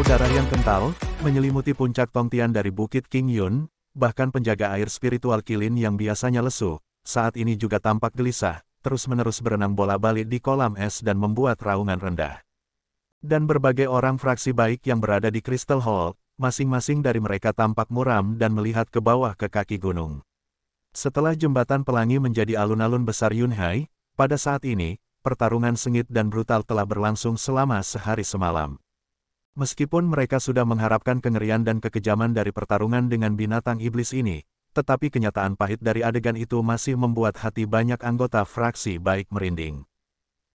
darah yang kental, menyelimuti puncak Tongtian dari Bukit King Yun, bahkan penjaga air spiritual Qilin yang biasanya lesu, saat ini juga tampak gelisah, terus-menerus berenang bola-balik di kolam es dan membuat raungan rendah. Dan berbagai orang fraksi baik yang berada di Crystal Hall, masing-masing dari mereka tampak muram dan melihat ke bawah ke kaki gunung. Setelah jembatan pelangi menjadi alun-alun besar Yunhai, pada saat ini, pertarungan sengit dan brutal telah berlangsung selama sehari semalam. Meskipun mereka sudah mengharapkan kengerian dan kekejaman dari pertarungan dengan binatang iblis ini, tetapi kenyataan pahit dari adegan itu masih membuat hati banyak anggota fraksi baik merinding.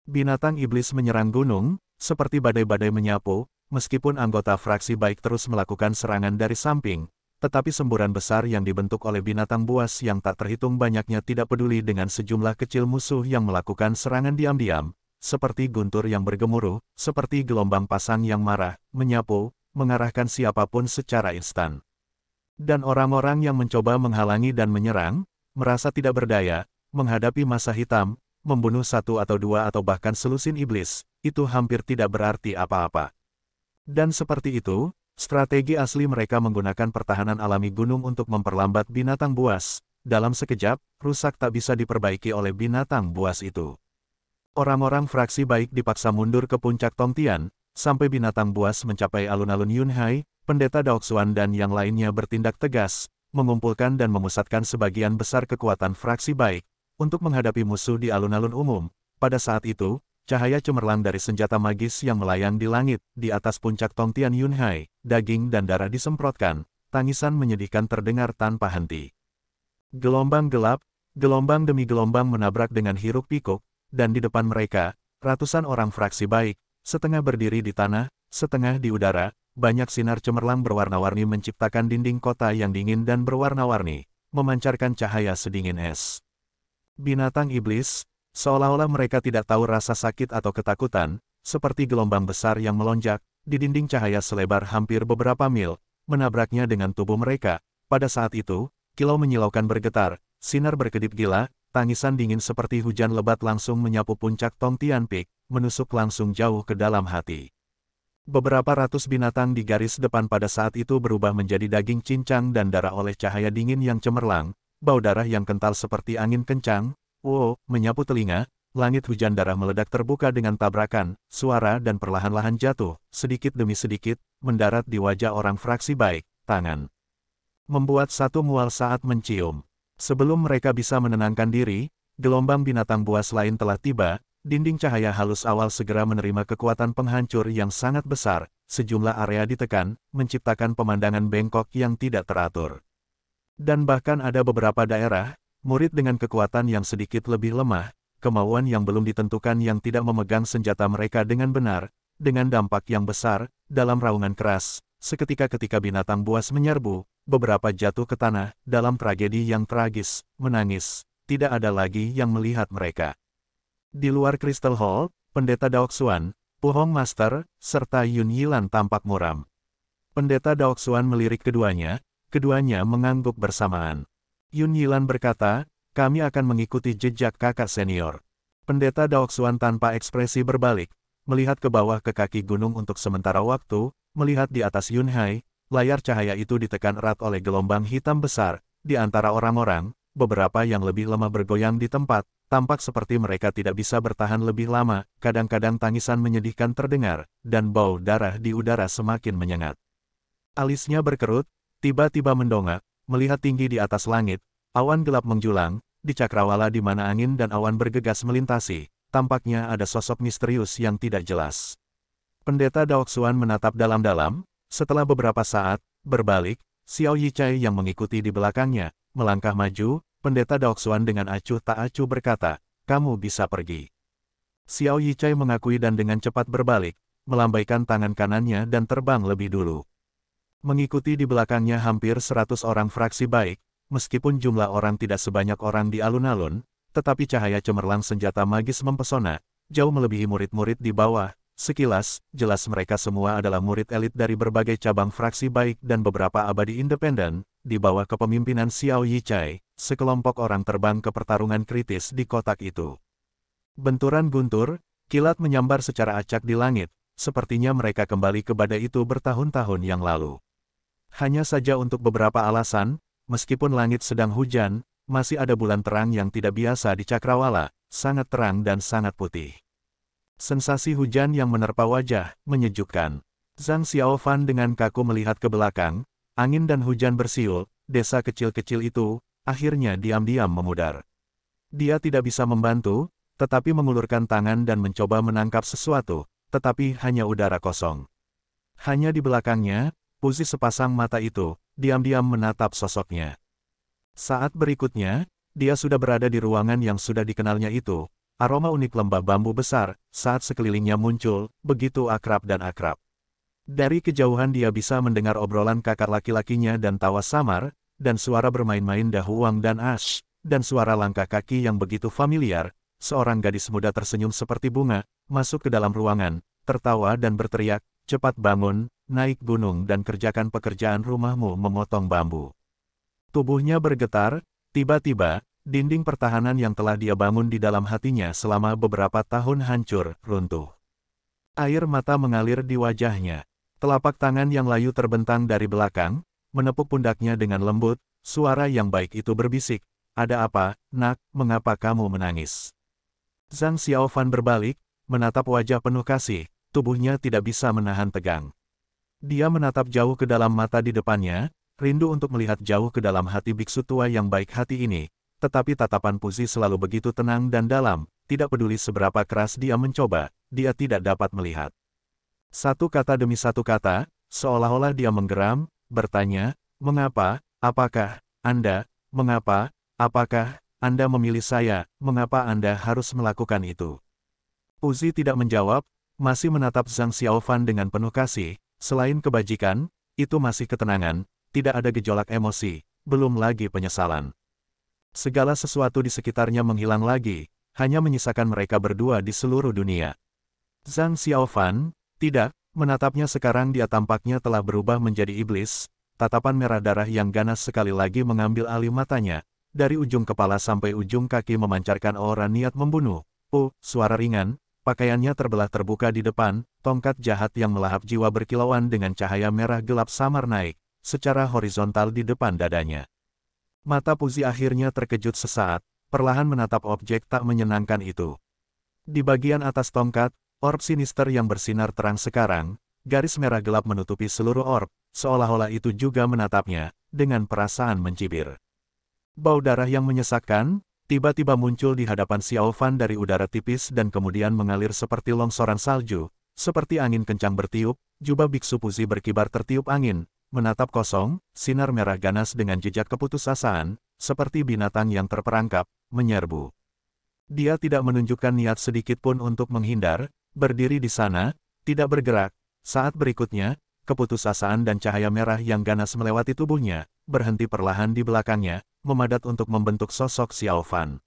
Binatang iblis menyerang gunung, seperti badai-badai menyapu, meskipun anggota fraksi baik terus melakukan serangan dari samping, tetapi semburan besar yang dibentuk oleh binatang buas yang tak terhitung banyaknya tidak peduli dengan sejumlah kecil musuh yang melakukan serangan diam-diam, seperti guntur yang bergemuruh, seperti gelombang pasang yang marah, menyapu, mengarahkan siapapun secara instan. Dan orang-orang yang mencoba menghalangi dan menyerang, merasa tidak berdaya, menghadapi masa hitam, membunuh satu atau dua atau bahkan selusin iblis, itu hampir tidak berarti apa-apa. Dan seperti itu, strategi asli mereka menggunakan pertahanan alami gunung untuk memperlambat binatang buas. Dalam sekejap, rusak tak bisa diperbaiki oleh binatang buas itu. Orang-orang fraksi baik dipaksa mundur ke puncak Tongtian, sampai binatang buas mencapai alun-alun Yunhai. Pendeta Daoxuan dan yang lainnya bertindak tegas, mengumpulkan dan memusatkan sebagian besar kekuatan fraksi baik, untuk menghadapi musuh di alun-alun umum. Pada saat itu, cahaya cemerlang dari senjata magis yang melayang di langit, di atas puncak Tongtian Yunhai, daging dan darah disemprotkan, tangisan menyedihkan terdengar tanpa henti. Gelombang gelap, gelombang demi gelombang menabrak dengan hiruk-pikuk, dan di depan mereka, ratusan orang fraksi baik, setengah berdiri di tanah, setengah di udara, banyak sinar cemerlang berwarna-warni menciptakan dinding kota yang dingin dan berwarna-warni, memancarkan cahaya sedingin es. Binatang iblis, seolah-olah mereka tidak tahu rasa sakit atau ketakutan, seperti gelombang besar yang melonjak, di dinding cahaya selebar hampir beberapa mil, menabraknya dengan tubuh mereka. Pada saat itu, kilau menyilaukan bergetar, sinar berkedip gila, tangisan dingin seperti hujan lebat langsung menyapu puncak Tongtian Peak, menusuk langsung jauh ke dalam hati. Beberapa ratus binatang di garis depan pada saat itu berubah menjadi daging cincang dan darah oleh cahaya dingin yang cemerlang, bau darah yang kental seperti angin kencang, menyapu telinga, langit hujan darah meledak terbuka dengan tabrakan, suara dan perlahan-lahan jatuh, sedikit demi sedikit, mendarat di wajah orang fraksi baik, tangan. Membuat satu mual saat mencium. Sebelum mereka bisa menenangkan diri, gelombang binatang buas lain telah tiba. Dinding cahaya halus awal segera menerima kekuatan penghancur yang sangat besar, sejumlah area ditekan, menciptakan pemandangan bengkok yang tidak teratur. Dan bahkan ada beberapa daerah, murid dengan kekuatan yang sedikit lebih lemah, kemauan yang belum ditentukan yang tidak memegang senjata mereka dengan benar, dengan dampak yang besar, dalam raungan keras, seketika ketika binatang buas menyerbu, beberapa jatuh ke tanah, dalam tragedi yang tragis, menangis, tidak ada lagi yang melihat mereka. Di luar Crystal Hall, Pendeta Daoxuan, Pu Hong Master, serta Yun Yilan tampak muram. Pendeta Daoxuan melirik keduanya mengangguk bersamaan. Yun Yilan berkata, kami akan mengikuti jejak kakak senior. Pendeta Daoxuan tanpa ekspresi berbalik, melihat ke bawah ke kaki gunung untuk sementara waktu, melihat di atas Yunhai, layar cahaya itu ditekan erat oleh gelombang hitam besar, di antara orang-orang, beberapa yang lebih lemah bergoyang di tempat, tampak seperti mereka tidak bisa bertahan lebih lama, kadang-kadang tangisan menyedihkan terdengar, dan bau darah di udara semakin menyengat. Alisnya berkerut, tiba-tiba mendongak, melihat tinggi di atas langit, awan gelap menjulang, di cakrawala di mana angin dan awan bergegas melintasi, tampaknya ada sosok misterius yang tidak jelas. Pendeta Daoxuan menatap dalam-dalam, setelah beberapa saat, berbalik, Xiao Yichai yang mengikuti di belakangnya, melangkah maju. Pendeta Daoxuan dengan acuh tak acuh berkata, kamu bisa pergi. Xiao Yichai mengakui dan dengan cepat berbalik, melambaikan tangan kanannya dan terbang lebih dulu. Mengikuti di belakangnya hampir 100 orang fraksi baik, meskipun jumlah orang tidak sebanyak orang di alun-alun, tetapi cahaya cemerlang senjata magis mempesona, jauh melebihi murid-murid di bawah. Sekilas, jelas mereka semua adalah murid elit dari berbagai cabang fraksi baik dan beberapa abadi independen, di bawah kepemimpinan Xiao Yichai, sekelompok orang terbang ke pertarungan kritis di kotak itu. Benturan guntur, kilat menyambar secara acak di langit, sepertinya mereka kembali ke badai itu bertahun-tahun yang lalu. Hanya saja untuk beberapa alasan, meskipun langit sedang hujan, masih ada bulan terang yang tidak biasa di Cakrawala, sangat terang dan sangat putih. Sensasi hujan yang menerpa wajah, menyejukkan. Zhang Xiaofan dengan kaku melihat ke belakang, angin dan hujan bersiul, desa kecil-kecil itu, akhirnya diam-diam memudar. Dia tidak bisa membantu, tetapi mengulurkan tangan dan mencoba menangkap sesuatu, tetapi hanya udara kosong. Hanya di belakangnya, Puzi sepasang mata itu, diam-diam menatap sosoknya. Saat berikutnya, dia sudah berada di ruangan yang sudah dikenalnya itu, aroma unik lembah bambu besar, saat sekelilingnya muncul, begitu akrab dan akrab. Dari kejauhan dia bisa mendengar obrolan kakak laki-lakinya dan tawa samar, dan suara bermain-main Dahuang dan Ash, dan suara langkah kaki yang begitu familiar. Seorang gadis muda tersenyum seperti bunga, masuk ke dalam ruangan, tertawa dan berteriak, cepat bangun, naik gunung dan kerjakan pekerjaan rumahmu memotong bambu. Tubuhnya bergetar, tiba-tiba, dinding pertahanan yang telah dia bangun di dalam hatinya selama beberapa tahun hancur, runtuh. Air mata mengalir di wajahnya. Telapak tangan yang layu terbentang dari belakang, menepuk pundaknya dengan lembut, suara yang baik itu berbisik, ada apa, nak, mengapa kamu menangis? Zhang Xiaofan berbalik, menatap wajah penuh kasih, tubuhnya tidak bisa menahan tegang. Dia menatap jauh ke dalam mata di depannya, rindu untuk melihat jauh ke dalam hati biksu tua yang baik hati ini, tetapi tatapan Puzi selalu begitu tenang dan dalam, tidak peduli seberapa keras dia mencoba, dia tidak dapat melihat. Satu kata demi satu kata, seolah-olah dia menggeram, bertanya, mengapa, apakah, Anda, mengapa, apakah, Anda memilih saya, mengapa Anda harus melakukan itu? Puzi tidak menjawab, masih menatap Zhang Xiaofan dengan penuh kasih, selain kebajikan, itu masih ketenangan, tidak ada gejolak emosi, belum lagi penyesalan. Segala sesuatu di sekitarnya menghilang lagi, hanya menyisakan mereka berdua di seluruh dunia. Zhang Xiaofan, tidak, menatapnya sekarang dia tampaknya telah berubah menjadi iblis, tatapan merah darah yang ganas sekali lagi mengambil alih matanya, dari ujung kepala sampai ujung kaki memancarkan aura niat membunuh. Suara ringan, pakaiannya terbelah terbuka di depan, tongkat jahat yang melahap jiwa berkilauan dengan cahaya merah gelap samar naik, secara horizontal di depan dadanya. Mata Puzi akhirnya terkejut sesaat, perlahan menatap objek tak menyenangkan itu. Di bagian atas tongkat, orb sinister yang bersinar terang sekarang, garis merah gelap menutupi seluruh orb, seolah-olah itu juga menatapnya, dengan perasaan mencibir. Bau darah yang menyesakkan, tiba-tiba muncul di hadapan Xiaofan dari udara tipis dan kemudian mengalir seperti longsoran salju, seperti angin kencang bertiup, jubah biksu Puzi berkibar tertiup angin, menatap kosong, sinar merah ganas dengan jejak keputusasaan, seperti binatang yang terperangkap, menyerbu. Dia tidak menunjukkan niat sedikit pun untuk menghindar, berdiri di sana, tidak bergerak. Saat berikutnya, keputusasaan dan cahaya merah yang ganas melewati tubuhnya, berhenti perlahan di belakangnya, memadat untuk membentuk sosok Xiaofan.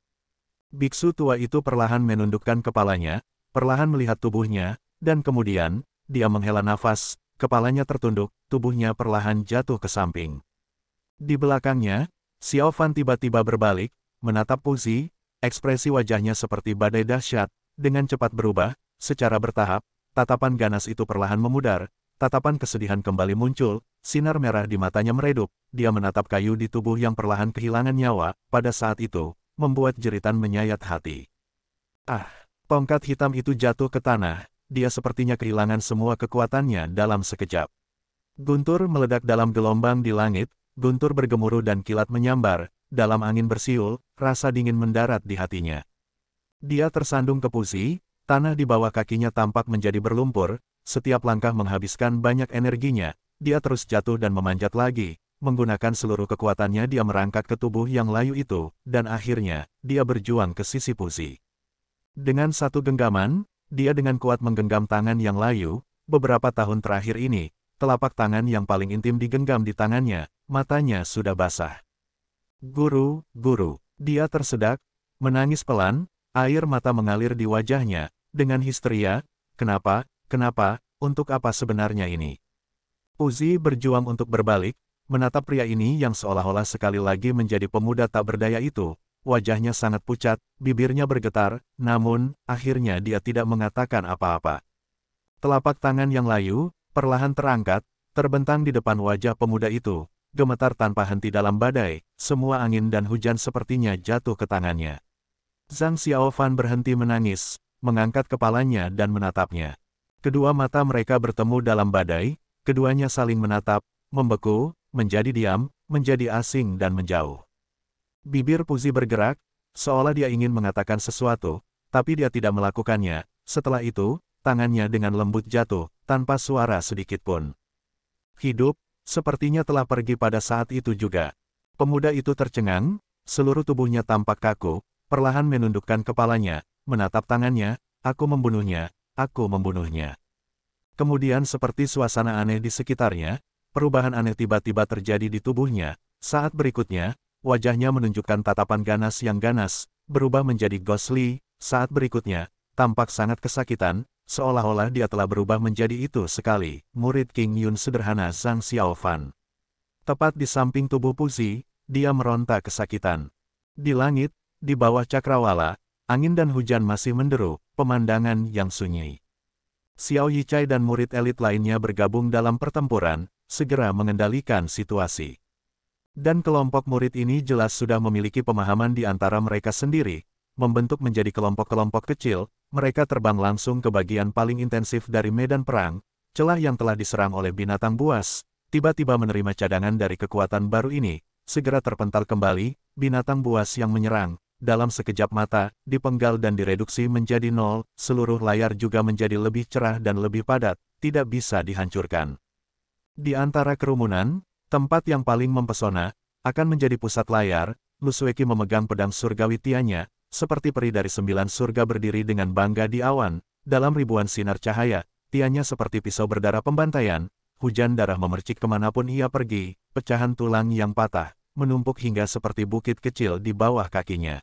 Biksu tua itu perlahan menundukkan kepalanya, perlahan melihat tubuhnya, dan kemudian, dia menghela nafas, kepalanya tertunduk, tubuhnya perlahan jatuh ke samping. Di belakangnya, Xiaofan tiba-tiba berbalik, menatap Puzi, ekspresi wajahnya seperti badai dahsyat, dengan cepat berubah, secara bertahap, tatapan ganas itu perlahan memudar, tatapan kesedihan kembali muncul, sinar merah di matanya meredup, dia menatap kayu di tubuh yang perlahan kehilangan nyawa, pada saat itu, membuat jeritan menyayat hati. Tongkat hitam itu jatuh ke tanah, dia sepertinya kehilangan semua kekuatannya dalam sekejap. Guntur meledak dalam gelombang di langit, guntur bergemuruh dan kilat menyambar, dalam angin bersiul, rasa dingin mendarat di hatinya. Dia tersandung ke Puzi, tanah di bawah kakinya tampak menjadi berlumpur, setiap langkah menghabiskan banyak energinya, dia terus jatuh dan memanjat lagi, menggunakan seluruh kekuatannya dia merangkak ke tubuh yang layu itu, dan akhirnya, dia berjuang ke sisi Puzi. Dengan satu genggaman, dia dengan kuat menggenggam tangan yang layu, beberapa tahun terakhir ini, telapak tangan yang paling intim digenggam di tangannya, matanya sudah basah. Guru, dia tersedak, menangis pelan, air mata mengalir di wajahnya, dengan histeria, kenapa, untuk apa sebenarnya ini? Puzi berjuang untuk berbalik, menatap pria ini yang seolah-olah sekali lagi menjadi pemuda tak berdaya itu, wajahnya sangat pucat, bibirnya bergetar, namun, akhirnya dia tidak mengatakan apa-apa. Telapak tangan yang layu, perlahan terangkat, terbentang di depan wajah pemuda itu, gemetar tanpa henti dalam badai, semua angin dan hujan sepertinya jatuh ke tangannya. Zhang Xiaofan berhenti menangis, mengangkat kepalanya dan menatapnya. Kedua mata mereka bertemu dalam badai, keduanya saling menatap, membeku, menjadi diam, menjadi asing dan menjauh. Bibir Puzi bergerak, seolah dia ingin mengatakan sesuatu, tapi dia tidak melakukannya. Setelah itu, tangannya dengan lembut jatuh, tanpa suara sedikit pun. Hidup, sepertinya telah pergi pada saat itu juga. Pemuda itu tercengang, seluruh tubuhnya tampak kaku, perlahan menundukkan kepalanya, menatap tangannya, aku membunuhnya, aku membunuhnya. Kemudian seperti suasana aneh di sekitarnya, perubahan aneh tiba-tiba terjadi di tubuhnya. Saat berikutnya, wajahnya menunjukkan tatapan ganas yang ganas, berubah menjadi ghostly. Saat berikutnya, tampak sangat kesakitan, seolah-olah dia telah berubah menjadi itu sekali, murid King Yun sederhana Zhang Xiaofan. Tepat di samping tubuh Puzi, dia meronta kesakitan. Di langit, di bawah cakrawala, angin dan hujan masih menderu, pemandangan yang sunyi. Xiao Yichai dan murid elit lainnya bergabung dalam pertempuran, segera mengendalikan situasi. Dan kelompok murid ini jelas sudah memiliki pemahaman di antara mereka sendiri, membentuk menjadi kelompok-kelompok kecil, mereka terbang langsung ke bagian paling intensif dari medan perang, celah yang telah diserang oleh binatang buas, tiba-tiba menerima cadangan dari kekuatan baru ini, segera terpental kembali, binatang buas yang menyerang, dalam sekejap mata, dipenggal dan direduksi menjadi nol, seluruh layar juga menjadi lebih cerah dan lebih padat, tidak bisa dihancurkan. Di antara kerumunan, tempat yang paling mempesona, akan menjadi pusat layar, Lu Sueki memegang pedang surgawi tianya, seperti peri dari 9 surga berdiri dengan bangga di awan, dalam ribuan sinar cahaya, tianya seperti pisau berdarah pembantaian, hujan darah memercik kemanapun ia pergi, pecahan tulang yang patah, menumpuk hingga seperti bukit kecil di bawah kakinya.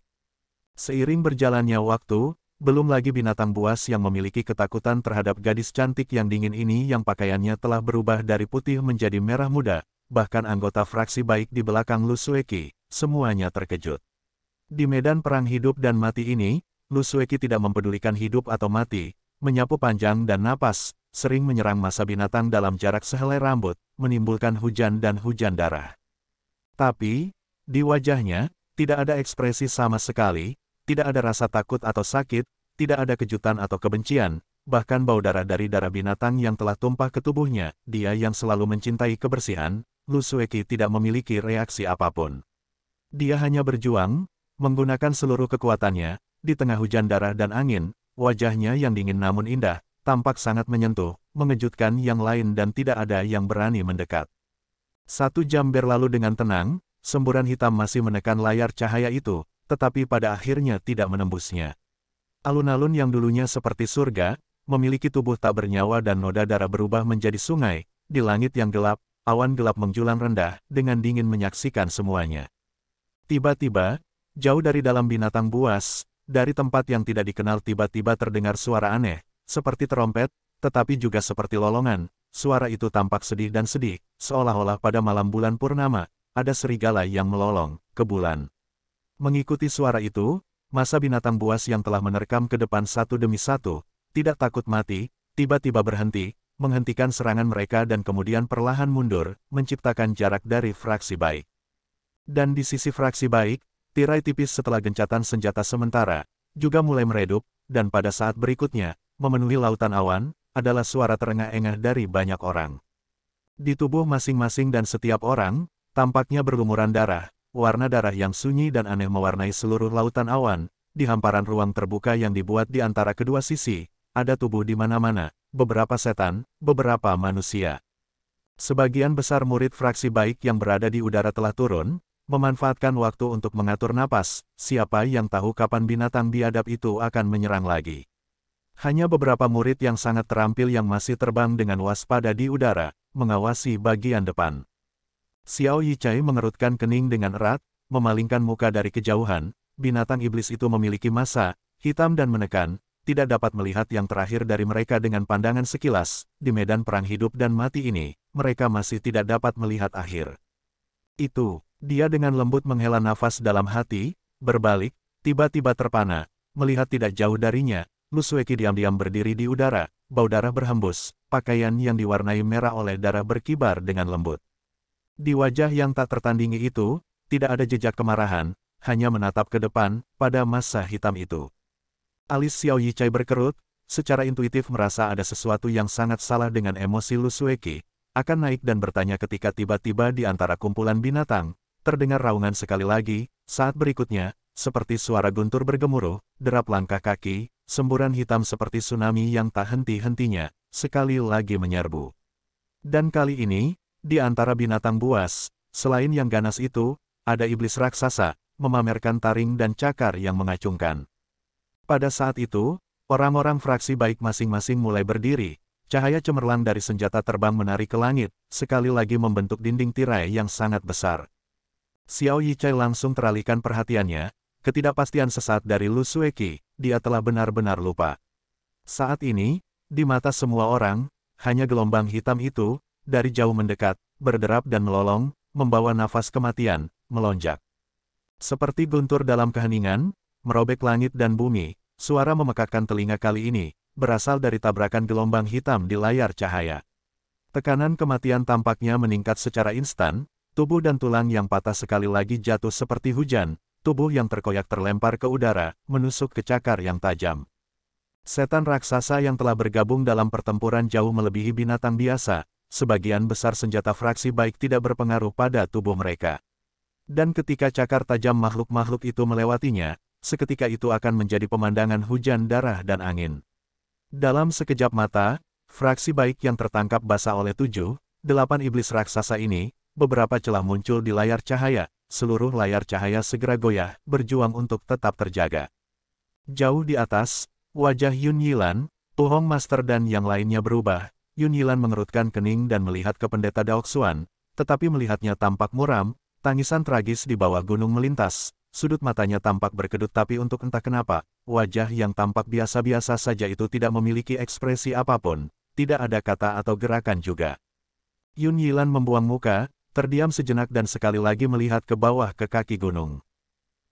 Seiring berjalannya waktu, belum lagi binatang buas yang memiliki ketakutan terhadap gadis cantik yang dingin ini yang pakaiannya telah berubah dari putih menjadi merah muda, bahkan anggota fraksi baik di belakang Lu Sueki, semuanya terkejut. Di medan perang hidup dan mati ini, Lu Sueki tidak mempedulikan hidup atau mati, menyapu panjang dan napas, sering menyerang massa binatang dalam jarak sehelai rambut, menimbulkan hujan dan hujan darah. Tapi, di wajahnya, tidak ada ekspresi sama sekali, tidak ada rasa takut atau sakit, tidak ada kejutan atau kebencian, bahkan bau darah dari darah binatang yang telah tumpah ke tubuhnya, dia yang selalu mencintai kebersihan, Lu Sueki tidak memiliki reaksi apapun. Dia hanya berjuang, menggunakan seluruh kekuatannya, di tengah hujan darah dan angin, wajahnya yang dingin namun indah, tampak sangat menyentuh, mengejutkan yang lain dan tidak ada yang berani mendekat. 1 jam berlalu dengan tenang, semburan hitam masih menekan layar cahaya itu, tetapi pada akhirnya tidak menembusnya. Alun-alun yang dulunya seperti surga, memiliki tubuh tak bernyawa dan noda darah berubah menjadi sungai, di langit yang gelap, awan gelap menjulang rendah, dengan dingin menyaksikan semuanya. Tiba-tiba, jauh dari dalam binatang buas, dari tempat yang tidak dikenal tiba-tiba terdengar suara aneh, seperti terompet, tetapi juga seperti lolongan. Suara itu tampak sedih dan sedih, seolah-olah pada malam bulan purnama, ada serigala yang melolong ke bulan. Mengikuti suara itu, massa binatang buas yang telah menerkam ke depan satu demi satu, tidak takut mati, tiba-tiba berhenti, menghentikan serangan mereka dan kemudian perlahan mundur, menciptakan jarak dari fraksi baik. Dan di sisi fraksi baik, tirai tipis setelah gencatan senjata sementara, juga mulai meredup, dan pada saat berikutnya, memenuhi lautan awan, adalah suara terengah-engah dari banyak orang. Di tubuh masing-masing dan setiap orang, tampaknya berlumuran darah, warna darah yang sunyi dan aneh mewarnai seluruh lautan awan, di hamparan ruang terbuka yang dibuat di antara kedua sisi, ada tubuh di mana-mana, beberapa setan, beberapa manusia. Sebagian besar murid fraksi baik yang berada di udara telah turun, memanfaatkan waktu untuk mengatur napas, siapa yang tahu kapan binatang biadab itu akan menyerang lagi. Hanya beberapa murid yang sangat terampil yang masih terbang dengan waspada di udara, mengawasi bagian depan. Xiao Yichai mengerutkan kening dengan erat, memalingkan muka dari kejauhan, binatang iblis itu memiliki massa, hitam dan menekan, tidak dapat melihat yang terakhir dari mereka dengan pandangan sekilas, di medan perang hidup dan mati ini, mereka masih tidak dapat melihat akhir. Itu. Dia dengan lembut menghela nafas dalam hati, berbalik, tiba-tiba terpana, melihat tidak jauh darinya, Lu Sueki diam-diam berdiri di udara, bau darah berhembus, pakaian yang diwarnai merah oleh darah berkibar dengan lembut. Di wajah yang tak tertandingi itu, tidak ada jejak kemarahan, hanya menatap ke depan, pada masa hitam itu. Alis Xiao Yichai berkerut, secara intuitif merasa ada sesuatu yang sangat salah dengan emosi Lu Sueki, akan naik dan bertanya ketika tiba-tiba di antara kumpulan binatang, terdengar raungan sekali lagi, saat berikutnya, seperti suara guntur bergemuruh, derap langkah kaki, semburan hitam seperti tsunami yang tak henti-hentinya, sekali lagi menyerbu. Dan kali ini, di antara binatang buas, selain yang ganas itu, ada iblis raksasa, memamerkan taring dan cakar yang mengacungkan. Pada saat itu, orang-orang fraksi baik masing-masing mulai berdiri, cahaya cemerlang dari senjata terbang menari ke langit, sekali lagi membentuk dinding tirai yang sangat besar. Xiao Yichai langsung teralihkan perhatiannya, ketidakpastian sesaat dari Lu Sueki, dia telah benar-benar lupa. Saat ini, di mata semua orang, hanya gelombang hitam itu, dari jauh mendekat, berderap dan melolong, membawa nafas kematian, melonjak. Seperti guntur dalam keheningan, merobek langit dan bumi, suara memekakkan telinga kali ini, berasal dari tabrakan gelombang hitam di layar cahaya. Tekanan kematian tampaknya meningkat secara instan, tubuh dan tulang yang patah sekali lagi jatuh seperti hujan, tubuh yang terkoyak terlempar ke udara, menusuk ke cakar yang tajam. Setan raksasa yang telah bergabung dalam pertempuran jauh melebihi binatang biasa, sebagian besar senjata fraksi baik tidak berpengaruh pada tubuh mereka. Dan ketika cakar tajam makhluk-makhluk itu melewatinya, seketika itu akan menjadi pemandangan hujan darah dan angin. Dalam sekejap mata, fraksi baik yang tertangkap basah oleh 7, 8 iblis raksasa ini, beberapa celah muncul di layar cahaya, seluruh layar cahaya segera goyah, berjuang untuk tetap terjaga. Jauh di atas, wajah Yun Yilan, Tu Hong Master dan yang lainnya berubah. Yun Yilan mengerutkan kening dan melihat ke pendeta Daoxuan, tetapi melihatnya tampak muram, tangisan tragis di bawah gunung melintas, sudut matanya tampak berkedut tapi untuk entah kenapa, wajah yang tampak biasa-biasa saja itu tidak memiliki ekspresi apapun, tidak ada kata atau gerakan juga. Yun Yilan membuang muka, terdiam sejenak dan sekali lagi melihat ke bawah ke kaki gunung.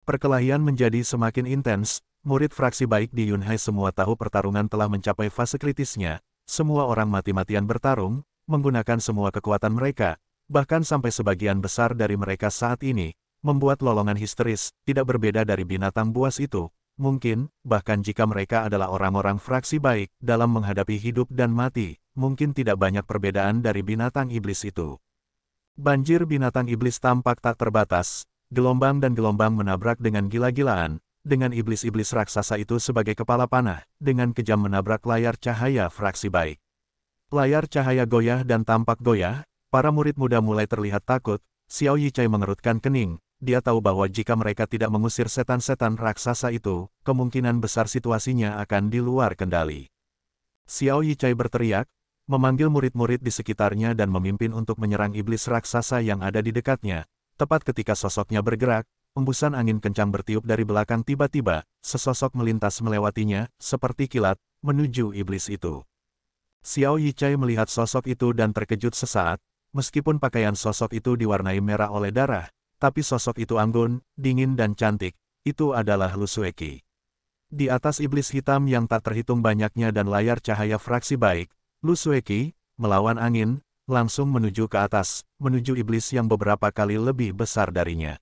Perkelahian menjadi semakin intens, murid fraksi baik di Yunhai semua tahu pertarungan telah mencapai fase kritisnya, semua orang mati-matian bertarung, menggunakan semua kekuatan mereka, bahkan sampai sebagian besar dari mereka saat ini, membuat lolongan histeris, tidak berbeda dari binatang buas itu, mungkin, bahkan jika mereka adalah orang-orang fraksi baik, dalam menghadapi hidup dan mati, mungkin tidak banyak perbedaan dari binatang iblis itu. Banjir binatang iblis tampak tak terbatas, gelombang dan gelombang menabrak dengan gila-gilaan, dengan iblis-iblis raksasa itu sebagai kepala panah, dengan kejam menabrak layar cahaya fraksi baik. Layar cahaya goyah dan tampak goyah, para murid muda mulai terlihat takut, Xiao Yichai mengerutkan kening, dia tahu bahwa jika mereka tidak mengusir setan-setan raksasa itu, kemungkinan besar situasinya akan di luar kendali. Xiao Yichai berteriak, memanggil murid-murid di sekitarnya dan memimpin untuk menyerang iblis raksasa yang ada di dekatnya. Tepat ketika sosoknya bergerak, embusan angin kencang bertiup dari belakang tiba-tiba, sesosok melintas melewatinya, seperti kilat, menuju iblis itu. Xiao Yichai melihat sosok itu dan terkejut sesaat, meskipun pakaian sosok itu diwarnai merah oleh darah, tapi sosok itu anggun, dingin dan cantik, itu adalah Lu Sueki. Di atas iblis hitam yang tak terhitung banyaknya dan layar cahaya fraksi baik, Lu Sueki, melawan angin, langsung menuju ke atas, menuju iblis yang beberapa kali lebih besar darinya.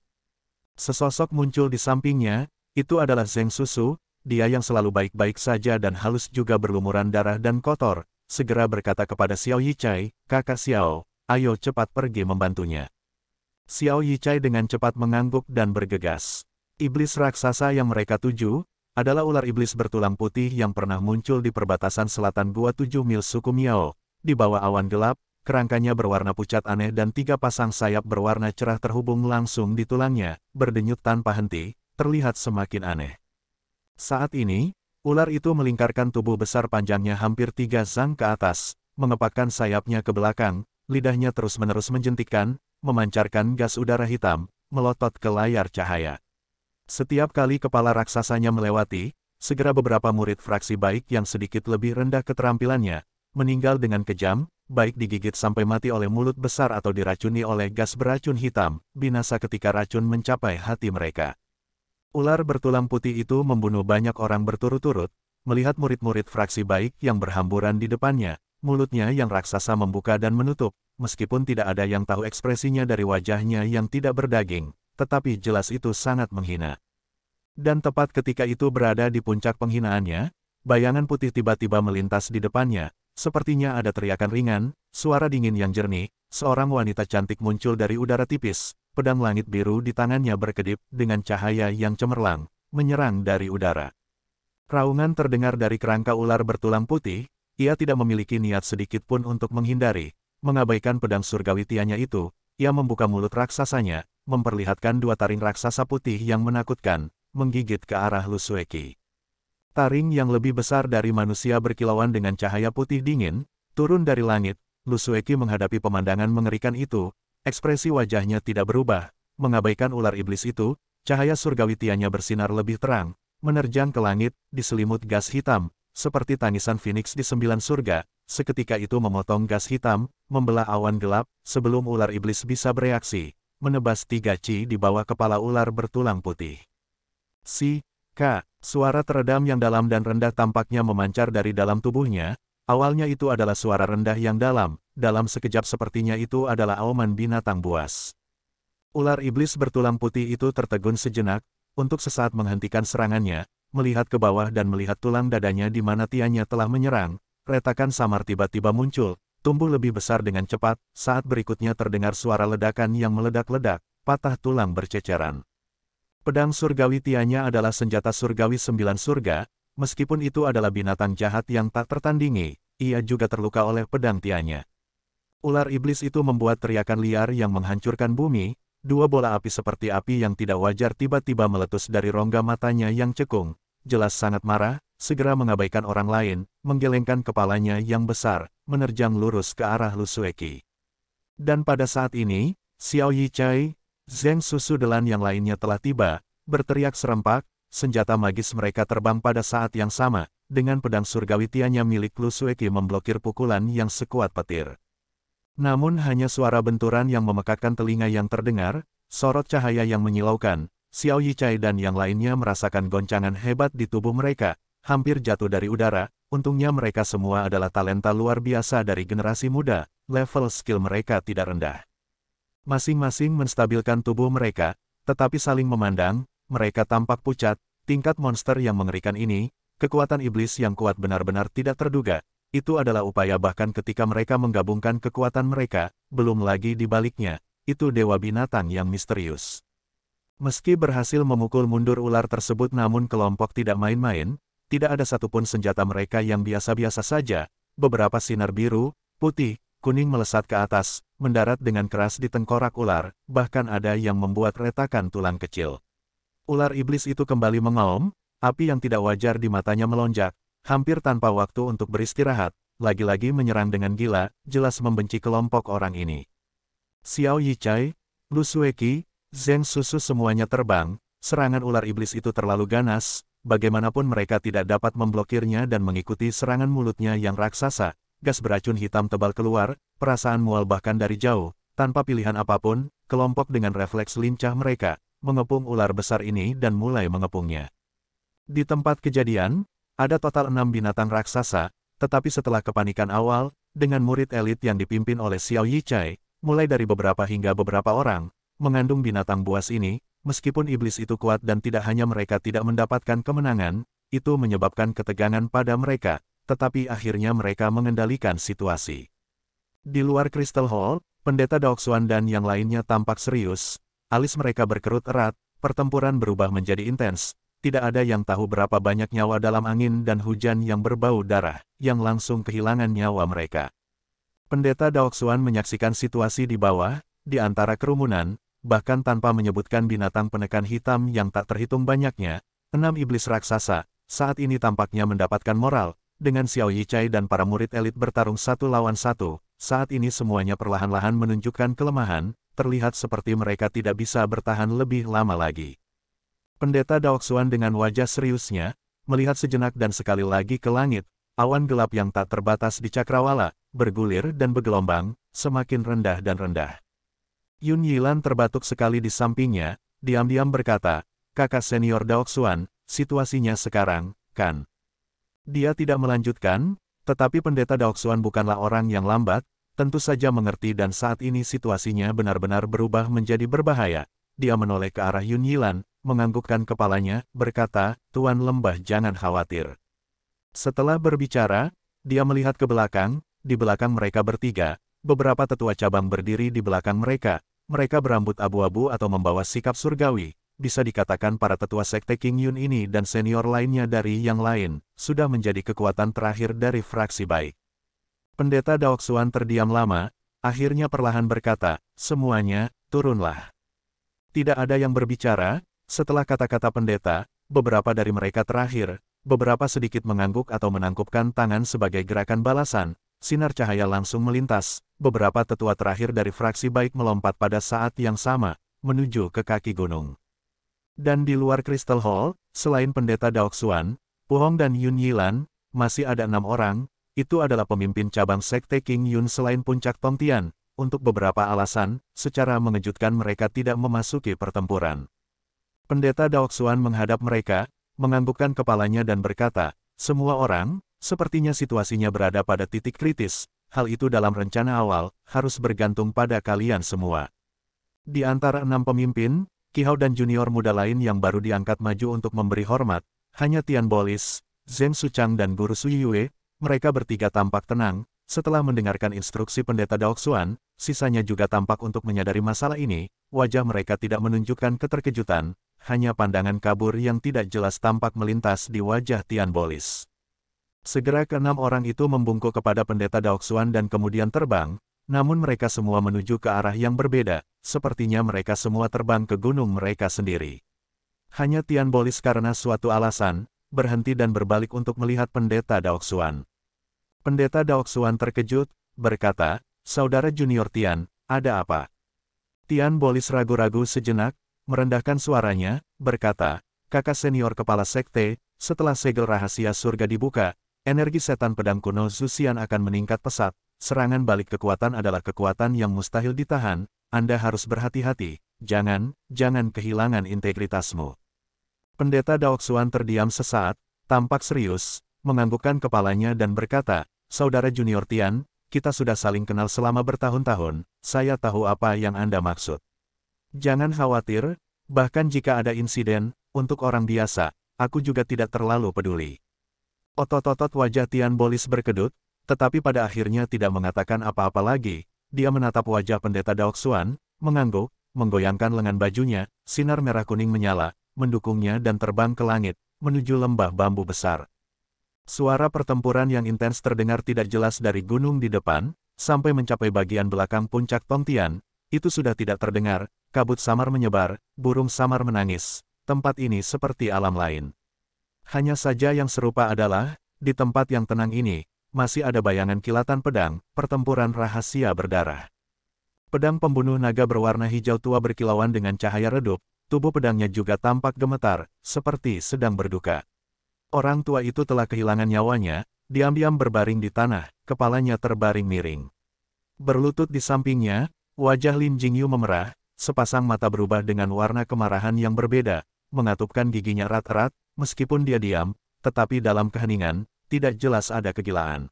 Sesosok muncul di sampingnya, itu adalah Zheng Susu, dia yang selalu baik-baik saja dan halus juga berlumuran darah dan kotor, segera berkata kepada Xiao Yichai, "Kakak Xiao, ayo cepat pergi membantunya." Xiao Yichai dengan cepat mengangguk dan bergegas. Iblis raksasa yang mereka tuju, adalah ular iblis bertulang putih yang pernah muncul di perbatasan selatan Gua 7 Mil suku Miao. Di bawah awan gelap, kerangkanya berwarna pucat aneh dan 3 pasang sayap berwarna cerah terhubung langsung di tulangnya, berdenyut tanpa henti, terlihat semakin aneh. Saat ini, ular itu melingkarkan tubuh besar panjangnya hampir 3 zang ke atas, mengepakkan sayapnya ke belakang, lidahnya terus-menerus menjentikkan, memancarkan gas udara hitam, melotot ke layar cahaya. Setiap kali kepala raksasanya melewati, segera beberapa murid fraksi baik yang sedikit lebih rendah keterampilannya, meninggal dengan kejam, baik digigit sampai mati oleh mulut besar atau diracuni oleh gas beracun hitam, binasa ketika racun mencapai hati mereka. Ular bertulang putih itu membunuh banyak orang berturut-turut, melihat murid-murid fraksi baik yang berhamburan di depannya, mulutnya yang raksasa membuka dan menutup, meskipun tidak ada yang tahu ekspresinya dari wajahnya yang tidak berdaging, tetapi jelas itu sangat menghina. Dan tepat ketika itu berada di puncak penghinaannya, bayangan putih tiba-tiba melintas di depannya, sepertinya ada teriakan ringan, suara dingin yang jernih, seorang wanita cantik muncul dari udara tipis, pedang langit biru di tangannya berkedip dengan cahaya yang cemerlang, menyerang dari udara. Raungan terdengar dari kerangka ular bertulang putih, ia tidak memiliki niat sedikit pun untuk menghindari, mengabaikan pedang surgawi tianya itu, ia membuka mulut raksasanya, memperlihatkan dua taring raksasa putih yang menakutkan, menggigit ke arah Lu Sueki. Taring yang lebih besar dari manusia berkilauan dengan cahaya putih dingin, turun dari langit, Lu Sueki menghadapi pemandangan mengerikan itu, ekspresi wajahnya tidak berubah, mengabaikan ular iblis itu, cahaya surgawi tianya bersinar lebih terang, menerjang ke langit, diselimut gas hitam, seperti tangisan Phoenix di 9 surga, seketika itu memotong gas hitam, membelah awan gelap, sebelum ular iblis bisa bereaksi, menebas 3 ci di bawah kepala ular bertulang putih. Suara teredam yang dalam dan rendah tampaknya memancar dari dalam tubuhnya, awalnya itu adalah suara rendah yang dalam sekejap sepertinya itu adalah auman binatang buas. Ular iblis bertulang putih itu tertegun sejenak, untuk sesaat menghentikan serangannya, melihat ke bawah dan melihat tulang dadanya di mana tianya telah menyerang, retakan samar tiba-tiba muncul, tumbuh lebih besar dengan cepat, saat berikutnya terdengar suara ledakan yang meledak-ledak, patah tulang berceceran. Pedang surgawi tianya adalah senjata surgawi 9 surga, meskipun itu adalah binatang jahat yang tak tertandingi, ia juga terluka oleh pedang tianya. Ular iblis itu membuat teriakan liar yang menghancurkan bumi, dua bola api seperti api yang tidak wajar tiba-tiba meletus dari rongga matanya yang cekung, jelas sangat marah, segera mengabaikan orang lain, menggelengkan kepalanya yang besar, menerjang lurus ke arah Lu Sueki. Dan pada saat ini, Xiao Yichai, Zheng Susudelan yang lainnya telah tiba, berteriak serempak, senjata magis mereka terbang pada saat yang sama, dengan pedang surgawi tianya milik Lu Sueki memblokir pukulan yang sekuat petir. Namun hanya suara benturan yang memekakkan telinga yang terdengar, sorot cahaya yang menyilaukan, Xiao Yichai dan yang lainnya merasakan goncangan hebat di tubuh mereka, hampir jatuh dari udara, untungnya mereka semua adalah talenta luar biasa dari generasi muda, level skill mereka tidak rendah. Masing-masing menstabilkan tubuh mereka, tetapi saling memandang, mereka tampak pucat, tingkat monster yang mengerikan ini, kekuatan iblis yang kuat benar-benar tidak terduga, itu adalah upaya bahkan ketika mereka menggabungkan kekuatan mereka, belum lagi di baliknya, itu dewa binatang yang misterius. Meski berhasil memukul mundur ular tersebut namun kelompok tidak main-main, tidak ada satupun senjata mereka yang biasa-biasa saja, beberapa sinar biru, putih, kuning melesat ke atas, mendarat dengan keras di tengkorak ular, bahkan ada yang membuat retakan tulang kecil. Ular iblis itu kembali mengaum, api yang tidak wajar di matanya melonjak, hampir tanpa waktu untuk beristirahat, lagi-lagi menyerang dengan gila, jelas membenci kelompok orang ini. Xiao Yichai, Lu Sueki, Zheng Susu semuanya terbang, serangan ular iblis itu terlalu ganas, bagaimanapun mereka tidak dapat memblokirnya dan mengikuti serangan mulutnya yang raksasa. Gas beracun hitam tebal keluar, perasaan mual bahkan dari jauh, tanpa pilihan apapun, kelompok dengan refleks lincah mereka, mengepung ular besar ini dan mulai mengepungnya. Di tempat kejadian, ada total 6 binatang raksasa, tetapi setelah kepanikan awal, dengan murid elit yang dipimpin oleh Xiao Yichai, mulai dari beberapa hingga beberapa orang, mengandung binatang buas ini, meskipun iblis itu kuat dan tidak hanya mereka tidak mendapatkan kemenangan, itu menyebabkan ketegangan pada mereka. Tetapi akhirnya mereka mengendalikan situasi. Di luar Crystal Hall, Pendeta Daoxuan dan yang lainnya tampak serius, alis mereka berkerut erat, pertempuran berubah menjadi intens, tidak ada yang tahu berapa banyak nyawa dalam angin dan hujan yang berbau darah, yang langsung kehilangan nyawa mereka. Pendeta Daoxuan menyaksikan situasi di bawah, di antara kerumunan, bahkan tanpa menyebutkan binatang penekan hitam yang tak terhitung banyaknya, 6 iblis raksasa, saat ini tampaknya mendapatkan moral, dengan Xiao Yichai dan para murid elit bertarung 1 lawan 1, saat ini semuanya perlahan-lahan menunjukkan kelemahan, terlihat seperti mereka tidak bisa bertahan lebih lama lagi. Pendeta Daoxuan dengan wajah seriusnya, melihat sejenak dan sekali lagi ke langit, awan gelap yang tak terbatas di cakrawala, bergulir dan bergelombang, semakin rendah dan rendah. Yun Yilan terbatuk sekali di sampingnya, diam-diam berkata, "Kakak senior Daoxuan, situasinya sekarang, kan?" Dia tidak melanjutkan, tetapi pendeta Daoxuan bukanlah orang yang lambat, tentu saja mengerti dan saat ini situasinya benar-benar berubah menjadi berbahaya. Dia menoleh ke arah Yun Yilan, menganggukkan kepalanya, berkata, Tuan Lembah jangan khawatir. Setelah berbicara, dia melihat ke belakang, di belakang mereka bertiga, beberapa tetua cabang berdiri di belakang mereka. Mereka berambut abu-abu atau membawa sikap surgawi. Bisa dikatakan para tetua sekte King Yun ini dan senior lainnya dari yang lain, sudah menjadi kekuatan terakhir dari fraksi baik. Pendeta Daoxuan terdiam lama, akhirnya perlahan berkata, semuanya, turunlah. Tidak ada yang berbicara, setelah kata-kata pendeta, beberapa dari mereka terakhir, beberapa sedikit mengangguk atau menangkupkan tangan sebagai gerakan balasan, sinar cahaya langsung melintas, beberapa tetua terakhir dari fraksi baik melompat pada saat yang sama, menuju ke kaki gunung. Dan di luar Crystal Hall, selain pendeta Daoxuan, Pu Hong dan Yun Yilan, masih ada 6 orang, itu adalah pemimpin cabang sekte King Yun selain puncak Tongtian. Untuk beberapa alasan, secara mengejutkan mereka tidak memasuki pertempuran. Pendeta Daoxuan menghadap mereka, menganggukkan kepalanya dan berkata, semua orang, sepertinya situasinya berada pada titik kritis, hal itu dalam rencana awal, harus bergantung pada kalian semua. Di antara 6 pemimpin, Qi Hao dan junior muda lain yang baru diangkat maju untuk memberi hormat, hanya Tian Bolis, Zheng Suchang dan Guru Suyue, mereka bertiga tampak tenang, setelah mendengarkan instruksi pendeta Daoxuan, sisanya juga tampak untuk menyadari masalah ini, wajah mereka tidak menunjukkan keterkejutan, hanya pandangan kabur yang tidak jelas tampak melintas di wajah Tian Bolis. Segera ke-6 orang itu membungkuk kepada pendeta Daoxuan dan kemudian terbang, namun mereka semua menuju ke arah yang berbeda, sepertinya mereka semua terbang ke gunung mereka sendiri. Hanya Tian Bolis karena suatu alasan, berhenti dan berbalik untuk melihat pendeta Daoxuan. Pendeta Daoxuan terkejut, berkata, Saudara Junior Tian, ada apa? Tian Bolis ragu-ragu sejenak, merendahkan suaranya, berkata, Kakak senior kepala sekte, setelah segel rahasia surga dibuka, energi setan pedang kuno Zuxian akan meningkat pesat. Serangan balik kekuatan adalah kekuatan yang mustahil ditahan, Anda harus berhati-hati, jangan kehilangan integritasmu. Pendeta Daoxuan terdiam sesaat, tampak serius, menganggukkan kepalanya dan berkata, Saudara Junior Tian, kita sudah saling kenal selama bertahun-tahun, saya tahu apa yang Anda maksud. Jangan khawatir, bahkan jika ada insiden, untuk orang biasa, aku juga tidak terlalu peduli. Otot-otot wajah Tian Bolis berkedut, tetapi pada akhirnya tidak mengatakan apa-apa lagi. Dia menatap wajah pendeta Daoxuan, mengangguk, menggoyangkan lengan bajunya, sinar merah kuning menyala, mendukungnya dan terbang ke langit, menuju lembah bambu besar. Suara pertempuran yang intens terdengar tidak jelas dari gunung di depan, sampai mencapai bagian belakang puncak Tongtian. Itu sudah tidak terdengar, kabut samar menyebar, burung samar menangis, tempat ini seperti alam lain. Hanya saja yang serupa adalah, di tempat yang tenang ini, masih ada bayangan kilatan pedang, pertempuran rahasia berdarah. Pedang pembunuh naga berwarna hijau tua berkilauan dengan cahaya redup, tubuh pedangnya juga tampak gemetar, seperti sedang berduka. Orang tua itu telah kehilangan nyawanya, diam-diam berbaring di tanah, kepalanya terbaring miring. Berlutut di sampingnya, wajah Lin Jingyu memerah, sepasang mata berubah dengan warna kemarahan yang berbeda, mengatupkan giginya erat-erat, meskipun dia diam, tetapi dalam keheningan, tidak jelas ada kegilaan.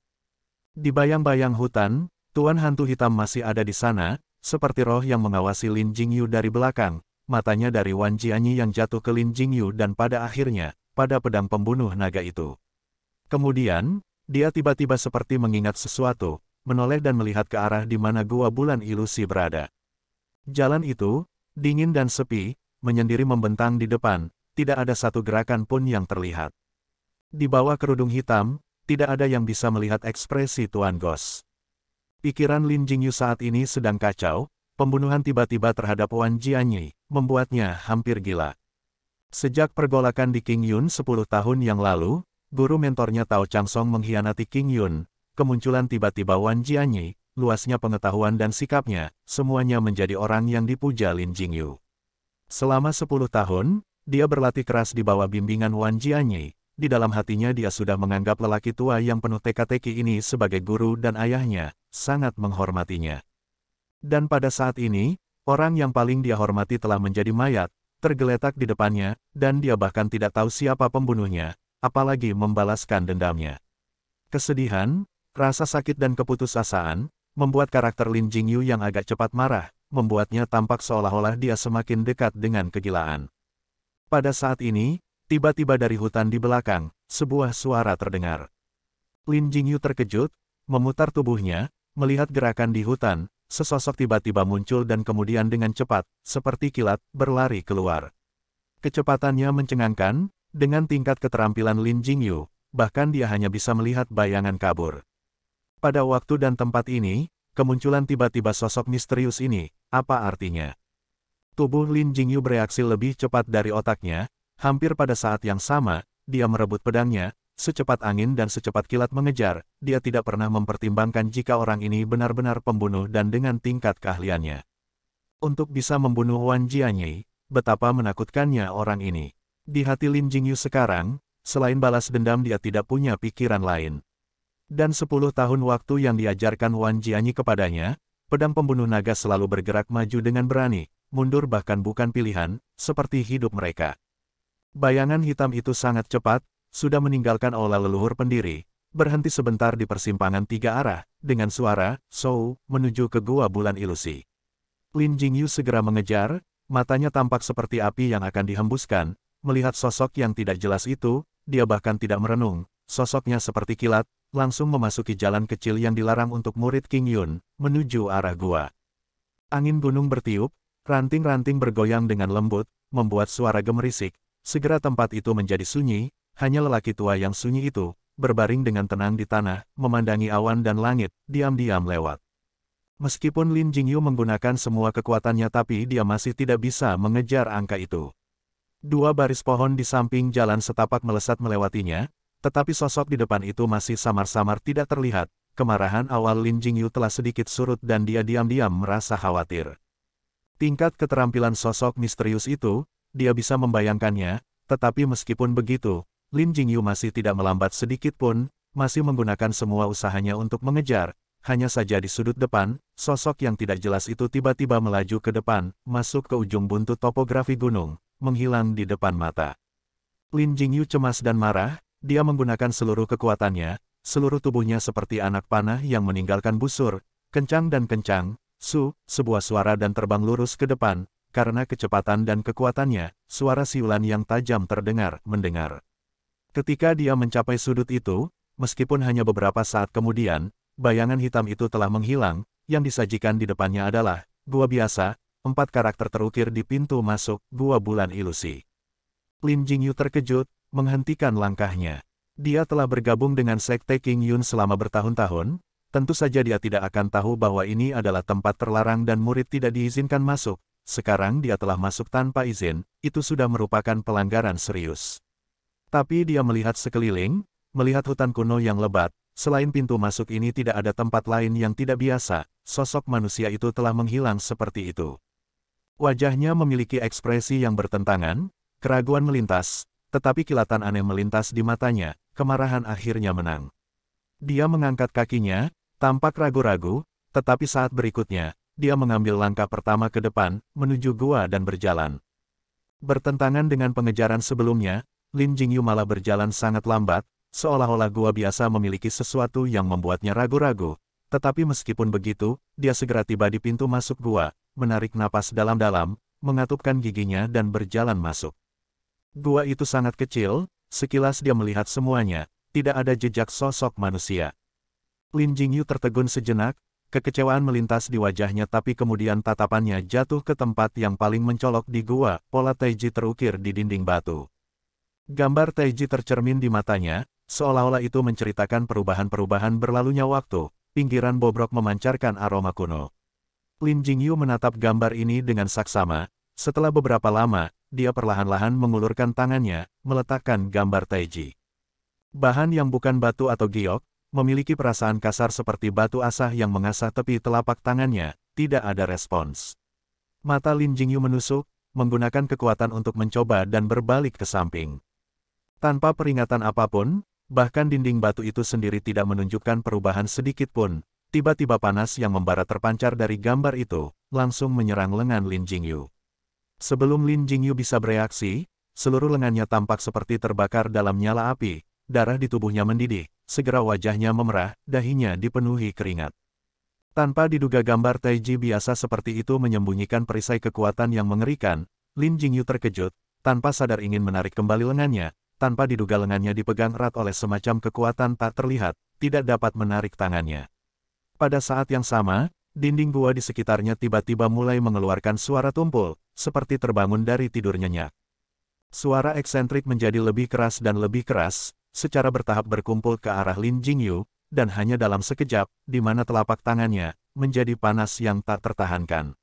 Di bayang-bayang hutan, Tuan Hantu Hitam masih ada di sana, seperti roh yang mengawasi Lin Jingyu dari belakang, matanya dari Wan Jianyi yang jatuh ke Lin Jingyu dan pada akhirnya, pada pedang pembunuh naga itu. Kemudian, dia tiba-tiba seperti mengingat sesuatu, menoleh dan melihat ke arah di mana gua bulan ilusi berada. Jalan itu, dingin dan sepi, menyendiri membentang di depan, tidak ada satu gerakan pun yang terlihat. Di bawah kerudung hitam, tidak ada yang bisa melihat ekspresi Tuan Gos. Pikiran Lin Jingyu saat ini sedang kacau, pembunuhan tiba-tiba terhadap Wan Jianyi, membuatnya hampir gila. Sejak pergolakan di King Yun 10 tahun yang lalu, guru mentornya Tao Changsong mengkhianati King Yun, kemunculan tiba-tiba Wan Jianyi, luasnya pengetahuan dan sikapnya, semuanya menjadi orang yang dipuja Lin Jingyu. Selama 10 tahun, dia berlatih keras di bawah bimbingan Wan Jianyi. Di dalam hatinya dia sudah menganggap lelaki tua yang penuh teka-teki ini sebagai guru dan ayahnya, sangat menghormatinya. Dan pada saat ini, orang yang paling dia hormati telah menjadi mayat, tergeletak di depannya, dan dia bahkan tidak tahu siapa pembunuhnya. apalagi membalaskan dendamnya. Kesedihan, rasa sakit dan keputusasaan, membuat karakter Lin Jingyu yang agak cepat marah, membuatnya tampak seolah-olah dia semakin dekat dengan kegilaan. Pada saat ini, tiba-tiba dari hutan di belakang, sebuah suara terdengar. Lin Jingyu terkejut, memutar tubuhnya, melihat gerakan di hutan, sesosok tiba-tiba muncul dan kemudian dengan cepat, seperti kilat, berlari keluar. Kecepatannya mencengangkan, dengan tingkat keterampilan Lin Jingyu, bahkan dia hanya bisa melihat bayangan kabur. Pada waktu dan tempat ini, kemunculan tiba-tiba sosok misterius ini, apa artinya? Tubuh Lin Jingyu bereaksi lebih cepat dari otaknya, hampir pada saat yang sama, dia merebut pedangnya, secepat angin dan secepat kilat mengejar, dia tidak pernah mempertimbangkan jika orang ini benar-benar pembunuh dan dengan tingkat keahliannya. Untuk bisa membunuh Wan Jianyi, betapa menakutkannya orang ini. Di hati Lin Jingyu sekarang, selain balas dendam dia tidak punya pikiran lain. Dan 10 tahun waktu yang diajarkan Wan Jianyi kepadanya, pedang pembunuh naga selalu bergerak maju dengan berani, mundur bahkan bukan pilihan, seperti hidup mereka. Bayangan hitam itu sangat cepat, sudah meninggalkan aula leluhur pendiri, berhenti sebentar di persimpangan 3 arah, dengan suara, "Shou," menuju ke gua bulan ilusi. Lin Jingyu segera mengejar, matanya tampak seperti api yang akan dihembuskan, melihat sosok yang tidak jelas itu, dia bahkan tidak merenung, sosoknya seperti kilat, langsung memasuki jalan kecil yang dilarang untuk murid King Yun, menuju arah gua. Angin gunung bertiup, ranting-ranting bergoyang dengan lembut, membuat suara gemerisik, segera tempat itu menjadi sunyi, hanya lelaki tua yang sunyi itu, berbaring dengan tenang di tanah, memandangi awan dan langit, diam-diam lewat. Meskipun Lin Jingyu menggunakan semua kekuatannya tapi dia masih tidak bisa mengejar angka itu. 2 baris pohon di samping jalan setapak melesat melewatinya, tetapi sosok di depan itu masih samar-samar tidak terlihat, kemarahan awal Lin Jingyu telah sedikit surut dan dia diam-diam merasa khawatir. Tingkat keterampilan sosok misterius itu, dia bisa membayangkannya, tetapi meskipun begitu, Lin Jingyu masih tidak melambat sedikit pun, masih menggunakan semua usahanya untuk mengejar, hanya saja di sudut depan, sosok yang tidak jelas itu tiba-tiba melaju ke depan, masuk ke ujung buntut topografi gunung, menghilang di depan mata. Lin Jingyu cemas dan marah, dia menggunakan seluruh kekuatannya, seluruh tubuhnya seperti anak panah yang meninggalkan busur, kencang dan kencang, sebuah suara dan terbang lurus ke depan, karena kecepatan dan kekuatannya, suara siulan yang tajam terdengar, mendengar. Ketika dia mencapai sudut itu, meskipun hanya beberapa saat kemudian, bayangan hitam itu telah menghilang, yang disajikan di depannya adalah, gua biasa, 4 karakter terukir di pintu masuk, gua bulan ilusi. Lin Jingyu terkejut, menghentikan langkahnya. Dia telah bergabung dengan Sekte King Yun selama bertahun-tahun, tentu saja dia tidak akan tahu bahwa ini adalah tempat terlarang dan murid tidak diizinkan masuk, sekarang dia telah masuk tanpa izin, itu sudah merupakan pelanggaran serius. Tapi dia melihat sekeliling, melihat hutan kuno yang lebat, selain pintu masuk ini tidak ada tempat lain yang tidak biasa, sosok manusia itu telah menghilang seperti itu. Wajahnya memiliki ekspresi yang bertentangan, keraguan melintas, tetapi kilatan aneh melintas di matanya, kemarahan akhirnya menang. Dia mengangkat kakinya, tampak ragu-ragu, tetapi saat berikutnya, dia mengambil langkah pertama ke depan, menuju gua dan berjalan. Bertentangan dengan pengejaran sebelumnya, Lin Jingyu malah berjalan sangat lambat, seolah-olah gua biasa memiliki sesuatu yang membuatnya ragu-ragu. Tetapi meskipun begitu, dia segera tiba di pintu masuk gua, menarik napas dalam-dalam, mengatupkan giginya dan berjalan masuk. Gua itu sangat kecil, sekilas dia melihat semuanya, tidak ada jejak sosok manusia. Lin Jingyu tertegun sejenak, kekecewaan melintas di wajahnya tapi kemudian tatapannya jatuh ke tempat yang paling mencolok di gua, pola taiji terukir di dinding batu. Gambar taiji tercermin di matanya, seolah-olah itu menceritakan perubahan-perubahan berlalunya waktu, pinggiran bobrok memancarkan aroma kuno. Lin Jingyu menatap gambar ini dengan saksama, setelah beberapa lama, dia perlahan-lahan mengulurkan tangannya, meletakkan gambar taiji. Bahan yang bukan batu atau giok, memiliki perasaan kasar seperti batu asah yang mengasah tepi telapak tangannya, tidak ada respons. Mata Lin Jingyu menusuk, menggunakan kekuatan untuk mencoba dan berbalik ke samping. Tanpa peringatan apapun, bahkan dinding batu itu sendiri tidak menunjukkan perubahan sedikit pun, tiba-tiba panas yang membara terpancar dari gambar itu, langsung menyerang lengan Lin Jingyu. Sebelum Lin Jingyu bisa bereaksi, seluruh lengannya tampak seperti terbakar dalam nyala api, darah di tubuhnya mendidih, segera wajahnya memerah, dahinya dipenuhi keringat. Tanpa diduga gambar Taiji biasa seperti itu menyembunyikan perisai kekuatan yang mengerikan, Lin Jingyu terkejut, tanpa sadar ingin menarik kembali lengannya, tanpa diduga lengannya dipegang erat oleh semacam kekuatan tak terlihat, tidak dapat menarik tangannya. Pada saat yang sama, dinding gua di sekitarnya tiba-tiba mulai mengeluarkan suara tumpul, seperti terbangun dari tidur nyenyak. Suara eksentrik menjadi lebih keras dan lebih keras, secara bertahap berkumpul ke arah Lin Jingyu, dan hanya dalam sekejap, di mana telapak tangannya menjadi panas yang tak tertahankan.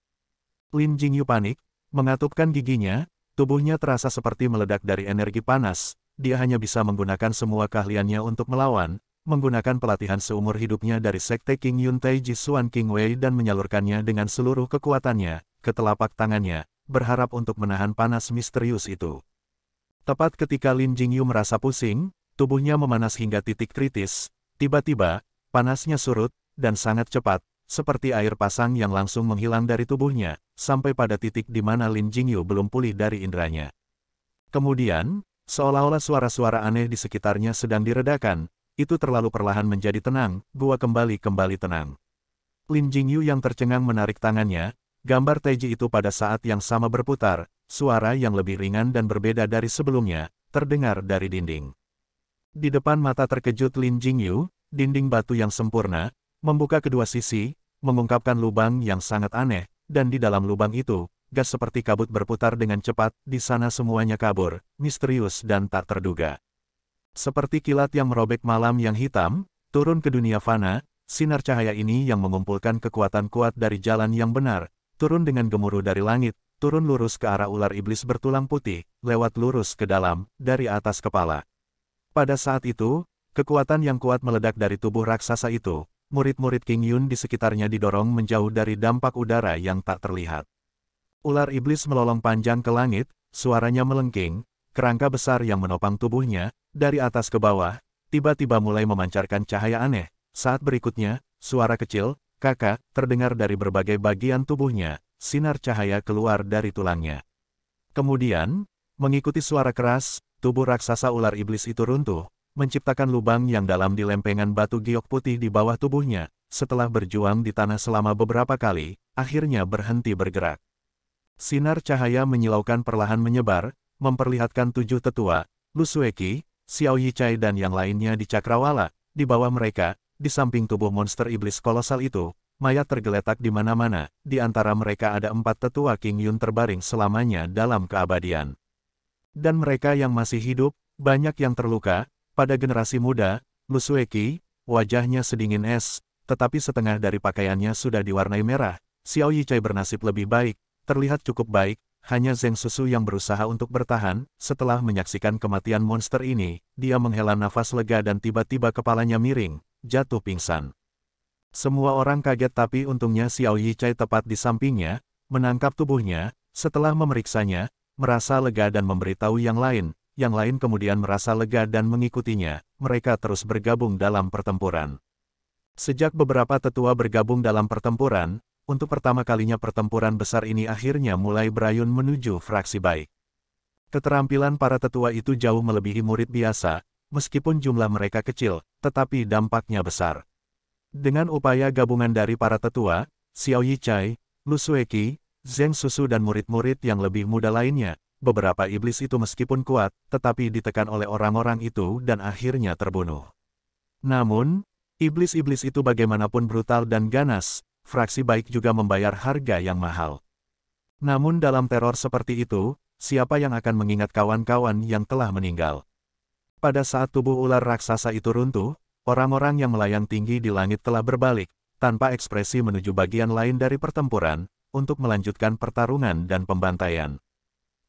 Lin Jingyu panik, mengatupkan giginya, tubuhnya terasa seperti meledak dari energi panas, dia hanya bisa menggunakan semua keahliannya untuk melawan, menggunakan pelatihan seumur hidupnya dari Sekte King Yun Taiji Xuan King Wei dan menyalurkannya dengan seluruh kekuatannya ke telapak tangannya, berharap untuk menahan panas misterius itu. Tepat ketika Lin Jingyu merasa pusing, tubuhnya memanas hingga titik kritis, tiba-tiba, panasnya surut, dan sangat cepat, seperti air pasang yang langsung menghilang dari tubuhnya, sampai pada titik di mana Lin Jingyu belum pulih dari inderanya. Kemudian, seolah-olah suara-suara aneh di sekitarnya sedang diredakan, itu terlalu perlahan menjadi tenang, gua kembali tenang. Lin Jingyu yang tercengang menarik tangannya, gambar Taiji itu pada saat yang sama berputar, suara yang lebih ringan dan berbeda dari sebelumnya, terdengar dari dinding. Di depan mata terkejut Lin Jingyu, dinding batu yang sempurna, membuka kedua sisi, mengungkapkan lubang yang sangat aneh, dan di dalam lubang itu, gas seperti kabut berputar dengan cepat, di sana semuanya kabur, misterius dan tak terduga. Seperti kilat yang merobek malam yang hitam, turun ke dunia fana, sinar cahaya ini yang mengumpulkan kekuatan kuat dari jalan yang benar, turun dengan gemuruh dari langit, turun lurus ke arah ular iblis bertulang putih, lewat lurus ke dalam, dari atas kepala. Pada saat itu, kekuatan yang kuat meledak dari tubuh raksasa itu, murid-murid King Yun di sekitarnya didorong menjauh dari dampak udara yang tak terlihat. Ular iblis melolong panjang ke langit, suaranya melengking, kerangka besar yang menopang tubuhnya, dari atas ke bawah, tiba-tiba mulai memancarkan cahaya aneh. Saat berikutnya, suara kecil, kakak, terdengar dari berbagai bagian tubuhnya, sinar cahaya keluar dari tulangnya. Kemudian, mengikuti suara keras, tubuh raksasa ular iblis itu runtuh, menciptakan lubang yang dalam di lempengan batu giok putih di bawah tubuhnya, setelah berjuang di tanah selama beberapa kali, akhirnya berhenti bergerak. Sinar cahaya menyilaukan perlahan menyebar, memperlihatkan 7 tetua, Lu Sueki, Xiao Yichai dan yang lainnya di cakrawala, di bawah mereka, di samping tubuh monster iblis kolosal itu, mayat tergeletak di mana-mana, di antara mereka ada 4 tetua King Yun terbaring selamanya dalam keabadian. Dan mereka yang masih hidup, banyak yang terluka, pada generasi muda, Lu Sueki, wajahnya sedingin es, tetapi setengah dari pakaiannya sudah diwarnai merah. Xiao Yichai bernasib lebih baik, terlihat cukup baik, hanya Zheng Susu yang berusaha untuk bertahan. Setelah menyaksikan kematian monster ini, dia menghela nafas lega dan tiba-tiba kepalanya miring, jatuh pingsan. Semua orang kaget tapi untungnya Xiao Yichai tepat di sampingnya, menangkap tubuhnya, setelah memeriksanya, merasa lega dan memberitahu yang lain kemudian merasa lega dan mengikutinya, mereka terus bergabung dalam pertempuran. Sejak beberapa tetua bergabung dalam pertempuran, untuk pertama kalinya pertempuran besar ini akhirnya mulai berayun menuju fraksi baik. Keterampilan para tetua itu jauh melebihi murid biasa, meskipun jumlah mereka kecil, tetapi dampaknya besar. Dengan upaya gabungan dari para tetua, Xiao Yichai, Lu Sueki, Zheng Susu dan murid-murid yang lebih muda lainnya, beberapa iblis itu meskipun kuat, tetapi ditekan oleh orang-orang itu dan akhirnya terbunuh. Namun, iblis-iblis itu bagaimanapun brutal dan ganas, fraksi baik juga membayar harga yang mahal. Namun dalam teror seperti itu, siapa yang akan mengingat kawan-kawan yang telah meninggal? Pada saat tubuh ular raksasa itu runtuh, orang-orang yang melayang tinggi di langit telah berbalik, tanpa ekspresi menuju bagian lain dari pertempuran, untuk melanjutkan pertarungan dan pembantaian.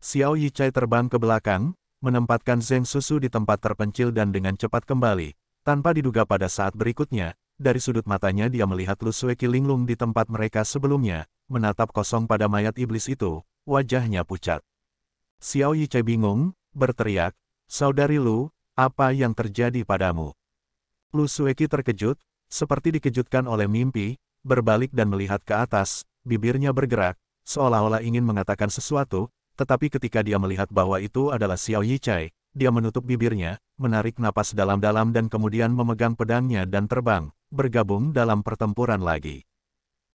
Xiao Yichai terbang ke belakang, menempatkan Zheng Susu di tempat terpencil dan dengan cepat kembali. Tanpa diduga pada saat berikutnya, dari sudut matanya dia melihat Lu Sueki linglung di tempat mereka sebelumnya, menatap kosong pada mayat iblis itu, wajahnya pucat. Xiao Yichai bingung, berteriak, "Saudari Lu, apa yang terjadi padamu?" Lu Sueki terkejut, seperti dikejutkan oleh mimpi, berbalik dan melihat ke atas, bibirnya bergerak, seolah-olah ingin mengatakan sesuatu, tetapi ketika dia melihat bahwa itu adalah Xiao Yichai, dia menutup bibirnya, menarik napas dalam-dalam dan kemudian memegang pedangnya dan terbang, bergabung dalam pertempuran lagi.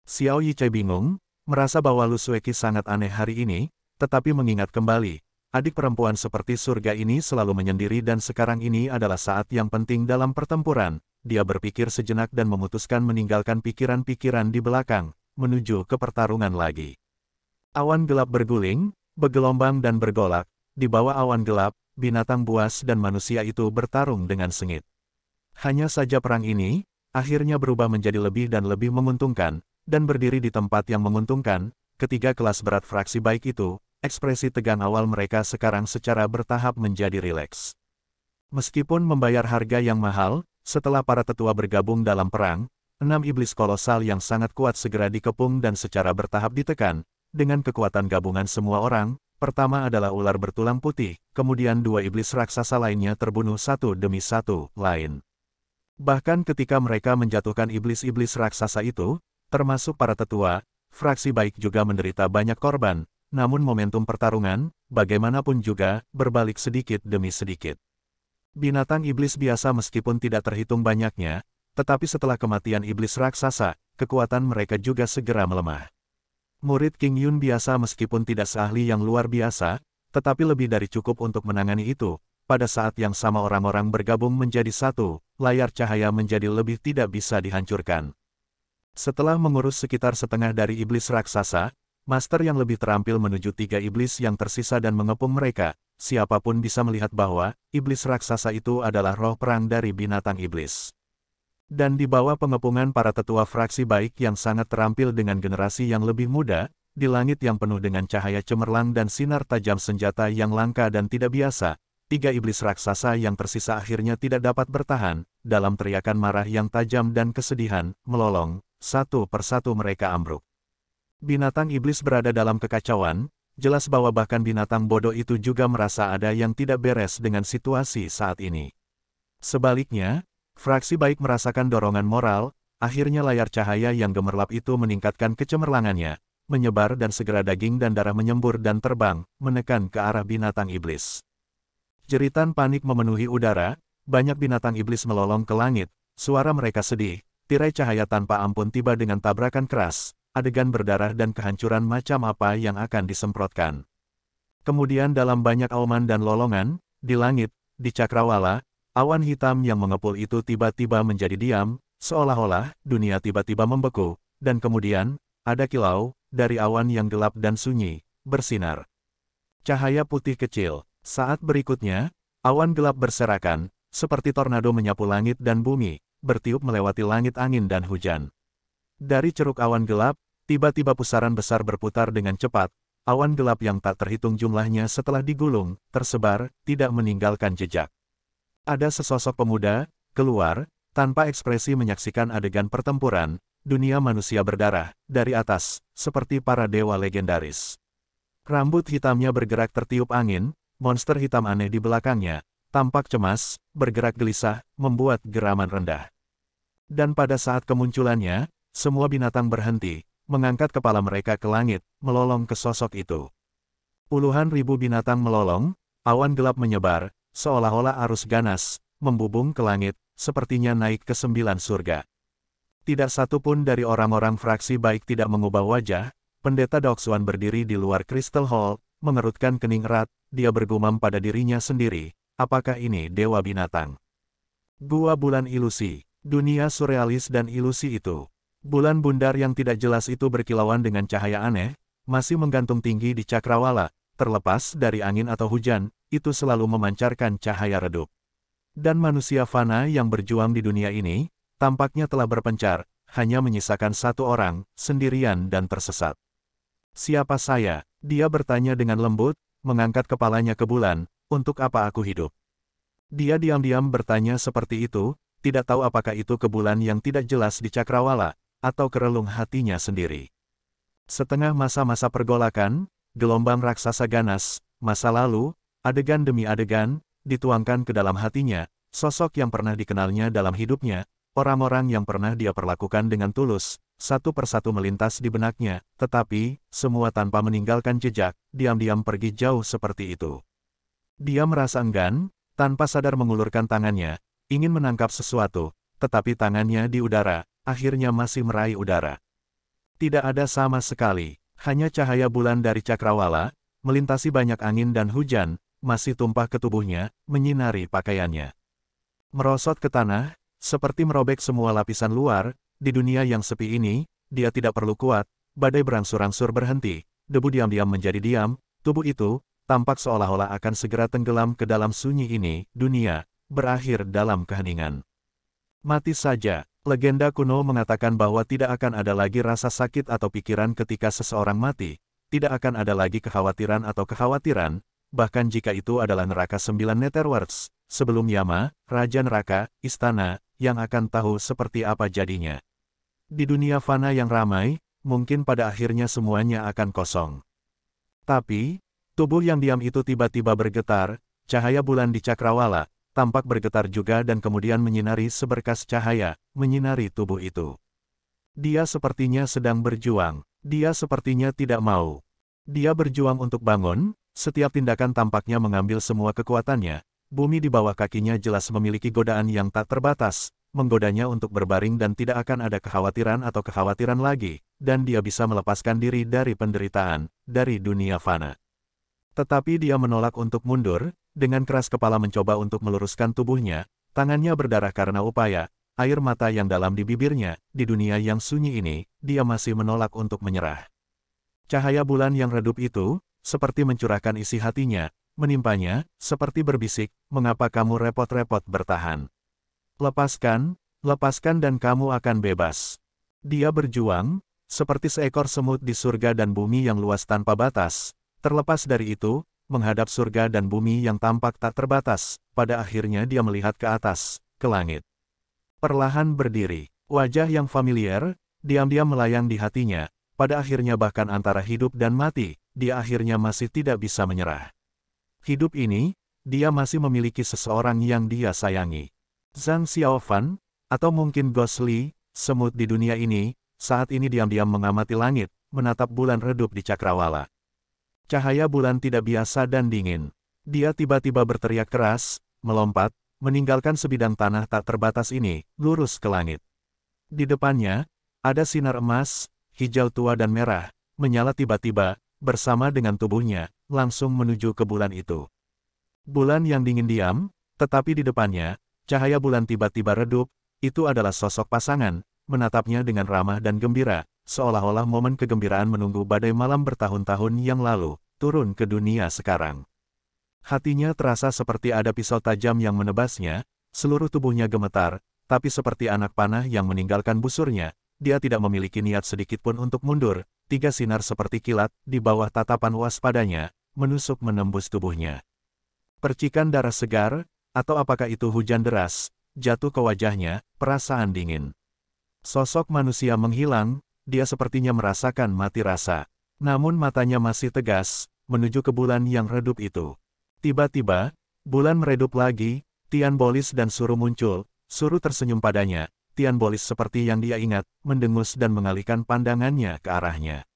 Xiao Yichai bingung, merasa bahwa Lu Sueki sangat aneh hari ini, tetapi mengingat kembali, adik perempuan seperti surga ini selalu menyendiri dan sekarang ini adalah saat yang penting dalam pertempuran. Dia berpikir sejenak dan memutuskan meninggalkan pikiran-pikiran di belakang, menuju ke pertarungan lagi. Awan gelap berguling, bergelombang dan bergolak. Di bawah awan gelap, binatang buas dan manusia itu bertarung dengan sengit. Hanya saja perang ini, akhirnya berubah menjadi lebih dan lebih menguntungkan, dan berdiri di tempat yang menguntungkan. Ketiga kelas berat fraksi baik itu, ekspresi tegang awal mereka sekarang secara bertahap menjadi rileks. Meskipun membayar harga yang mahal, setelah para tetua bergabung dalam perang, 6 iblis kolosal yang sangat kuat segera dikepung dan secara bertahap ditekan. Dengan kekuatan gabungan semua orang, pertama adalah ular bertulang putih, kemudian 2 iblis raksasa lainnya terbunuh satu demi satu lain. Bahkan ketika mereka menjatuhkan iblis-iblis raksasa itu, termasuk para tetua, fraksi baik juga menderita banyak korban, namun momentum pertarungan, bagaimanapun juga, berbalik sedikit demi sedikit. Binatang iblis biasa meskipun tidak terhitung banyaknya, tetapi setelah kematian iblis raksasa, kekuatan mereka juga segera melemah. Murid King Yun biasa meskipun tidak seahli yang luar biasa, tetapi lebih dari cukup untuk menangani itu. Pada saat yang sama orang-orang bergabung menjadi satu, layar cahaya menjadi lebih tidak bisa dihancurkan. Setelah mengurus sekitar setengah dari iblis raksasa, master yang lebih terampil menuju 3 iblis yang tersisa dan mengepung mereka. Siapapun bisa melihat bahwa iblis raksasa itu adalah roh perang dari binatang iblis. Dan di bawah pengepungan para tetua fraksi baik yang sangat terampil dengan generasi yang lebih muda, di langit yang penuh dengan cahaya cemerlang dan sinar tajam senjata yang langka dan tidak biasa, 3 iblis raksasa yang tersisa akhirnya tidak dapat bertahan, dalam teriakan marah yang tajam dan kesedihan, melolong, satu persatu mereka ambruk. Binatang iblis berada dalam kekacauan. Jelas bahwa bahkan binatang bodoh itu juga merasa ada yang tidak beres dengan situasi saat ini. Sebaliknya, fraksi baik merasakan dorongan moral, akhirnya layar cahaya yang gemerlap itu meningkatkan kecemerlangannya, menyebar dan segera daging dan darah menyembur dan terbang, menekan ke arah binatang iblis. Jeritan panik memenuhi udara, banyak binatang iblis melolong ke langit, suara mereka sedih, tirai cahaya tanpa ampun tiba dengan tabrakan keras. Adegan berdarah dan kehancuran macam apa yang akan disemprotkan. Kemudian dalam banyak auman dan lolongan, di langit, di cakrawala, awan hitam yang mengepul itu tiba-tiba menjadi diam, seolah-olah dunia tiba-tiba membeku, dan kemudian, ada kilau, dari awan yang gelap dan sunyi, bersinar. Cahaya putih kecil, saat berikutnya, awan gelap berserakan, seperti tornado menyapu langit dan bumi, bertiup melewati langit angin dan hujan. Dari ceruk awan gelap, tiba-tiba pusaran besar berputar dengan cepat, awan gelap yang tak terhitung jumlahnya setelah digulung, tersebar, tidak meninggalkan jejak. Ada sesosok pemuda, keluar, tanpa ekspresi menyaksikan adegan pertempuran, dunia manusia berdarah, dari atas, seperti para dewa legendaris. Rambut hitamnya bergerak tertiup angin, monster hitam aneh di belakangnya, tampak cemas, bergerak gelisah, membuat geraman rendah. Dan pada saat kemunculannya, semua binatang berhenti, mengangkat kepala mereka ke langit, melolong ke sosok itu. Puluhan ribu binatang melolong, awan gelap menyebar, seolah-olah arus ganas, membubung ke langit, sepertinya naik ke 9 surga. Tidak satu pun dari orang-orang fraksi baik tidak mengubah wajah. Pendeta Doxuan berdiri di luar Crystal Hall, mengerutkan kening erat, dia bergumam pada dirinya sendiri, apakah ini dewa binatang? Gua bulan ilusi, dunia surrealis dan ilusi itu. Bulan bundar yang tidak jelas itu berkilauan dengan cahaya aneh, masih menggantung tinggi di cakrawala, terlepas dari angin atau hujan, itu selalu memancarkan cahaya redup. Dan manusia fana yang berjuang di dunia ini, tampaknya telah berpencar, hanya menyisakan satu orang, sendirian dan tersesat. Siapa saya? Dia bertanya dengan lembut, mengangkat kepalanya ke bulan, untuk apa aku hidup? Dia diam-diam bertanya seperti itu, tidak tahu apakah itu ke bulan yang tidak jelas di cakrawala, atau kerelung hatinya sendiri. Setengah masa-masa pergolakan, gelombang raksasa ganas, masa lalu, adegan demi adegan, dituangkan ke dalam hatinya, sosok yang pernah dikenalnya dalam hidupnya, orang-orang yang pernah dia perlakukan dengan tulus, satu persatu melintas di benaknya, tetapi, semua tanpa meninggalkan jejak, diam-diam pergi jauh seperti itu. Dia merasa enggan, tanpa sadar mengulurkan tangannya, ingin menangkap sesuatu, tetapi tangannya di udara, akhirnya masih meraih udara. Tidak ada sama sekali, hanya cahaya bulan dari cakrawala, melintasi banyak angin dan hujan, masih tumpah ke tubuhnya, menyinari pakaiannya. Merosot ke tanah, seperti merobek semua lapisan luar, di dunia yang sepi ini, dia tidak perlu kuat, badai berangsur-angsur berhenti, debu diam-diam menjadi diam, tubuh itu, tampak seolah-olah akan segera tenggelam ke dalam sunyi ini, dunia, berakhir dalam keheningan. Mati saja, legenda kuno mengatakan bahwa tidak akan ada lagi rasa sakit atau pikiran ketika seseorang mati, tidak akan ada lagi kekhawatiran atau kekhawatiran, bahkan jika itu adalah neraka 9 Netherworlds, sebelum Yama, Raja Neraka, istana, yang akan tahu seperti apa jadinya. Di dunia fana yang ramai, mungkin pada akhirnya semuanya akan kosong. Tapi, tubuh yang diam itu tiba-tiba bergetar, cahaya bulan di cakrawala, tampak bergetar juga dan kemudian menyinari seberkas cahaya, menyinari tubuh itu. Dia sepertinya sedang berjuang, dia sepertinya tidak mau. Dia berjuang untuk bangun, setiap tindakan tampaknya mengambil semua kekuatannya, bumi di bawah kakinya jelas memiliki godaan yang tak terbatas, menggodanya untuk berbaring dan tidak akan ada kekhawatiran atau kekhawatiran lagi, dan dia bisa melepaskan diri dari penderitaan, dari dunia fana. Tetapi dia menolak untuk mundur, dengan keras kepala mencoba untuk meluruskan tubuhnya, tangannya berdarah karena upaya, air mata yang dalam di bibirnya, di dunia yang sunyi ini, dia masih menolak untuk menyerah. Cahaya bulan yang redup itu, seperti mencurahkan isi hatinya, menimpanya, seperti berbisik, mengapa kamu repot-repot bertahan? Lepaskan, lepaskan dan kamu akan bebas. Dia berjuang, seperti seekor semut di surga dan bumi yang luas tanpa batas, terlepas dari itu, menghadap surga dan bumi yang tampak tak terbatas, pada akhirnya dia melihat ke atas, ke langit. Perlahan berdiri, wajah yang familiar, diam-diam melayang di hatinya, pada akhirnya bahkan antara hidup dan mati, dia akhirnya masih tidak bisa menyerah. Hidup ini, dia masih memiliki seseorang yang dia sayangi. Zhang Xiaofan, atau mungkin Ghost Li, semut di dunia ini, saat ini diam-diam mengamati langit, menatap bulan redup di cakrawala. Cahaya bulan tidak biasa dan dingin. Dia tiba-tiba berteriak keras, melompat, meninggalkan sebidang tanah tak terbatas ini, lurus ke langit. Di depannya, ada sinar emas, hijau tua dan merah, menyala tiba-tiba, bersama dengan tubuhnya, langsung menuju ke bulan itu. Bulan yang dingin diam, tetapi di depannya, cahaya bulan tiba-tiba redup, itu adalah sosok pasangan, menatapnya dengan ramah dan gembira, seolah-olah momen kegembiraan menunggu badai malam bertahun-tahun yang lalu, turun ke dunia sekarang. Hatinya terasa seperti ada pisau tajam yang menebasnya, seluruh tubuhnya gemetar, tapi seperti anak panah yang meninggalkan busurnya, dia tidak memiliki niat sedikitpun untuk mundur, tiga sinar seperti kilat, di bawah tatapan waspadanya, menusuk menembus tubuhnya. Percikan darah segar, atau apakah itu hujan deras, jatuh ke wajahnya, perasaan dingin. Sosok manusia menghilang, dia sepertinya merasakan mati rasa. Namun matanya masih tegas, menuju ke bulan yang redup itu. Tiba-tiba, bulan meredup lagi, Tian Bolis dan Suru muncul, Suru tersenyum padanya, Tian Bolis seperti yang dia ingat, mendengus dan mengalihkan pandangannya ke arahnya.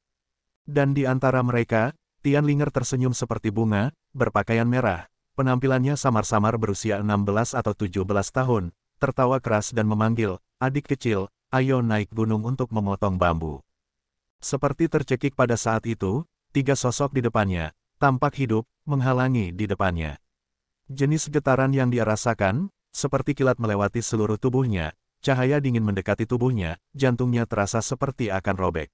Dan di antara mereka, Tian Linger tersenyum seperti bunga, berpakaian merah, penampilannya samar-samar berusia 16 atau 17 tahun, tertawa keras dan memanggil, adik kecil, ayo naik gunung untuk memotong bambu. Seperti tercekik pada saat itu, tiga sosok di depannya, tampak hidup, menghalangi di depannya. Jenis getaran yang dia rasakan, seperti kilat melewati seluruh tubuhnya, cahaya dingin mendekati tubuhnya, jantungnya terasa seperti akan robek.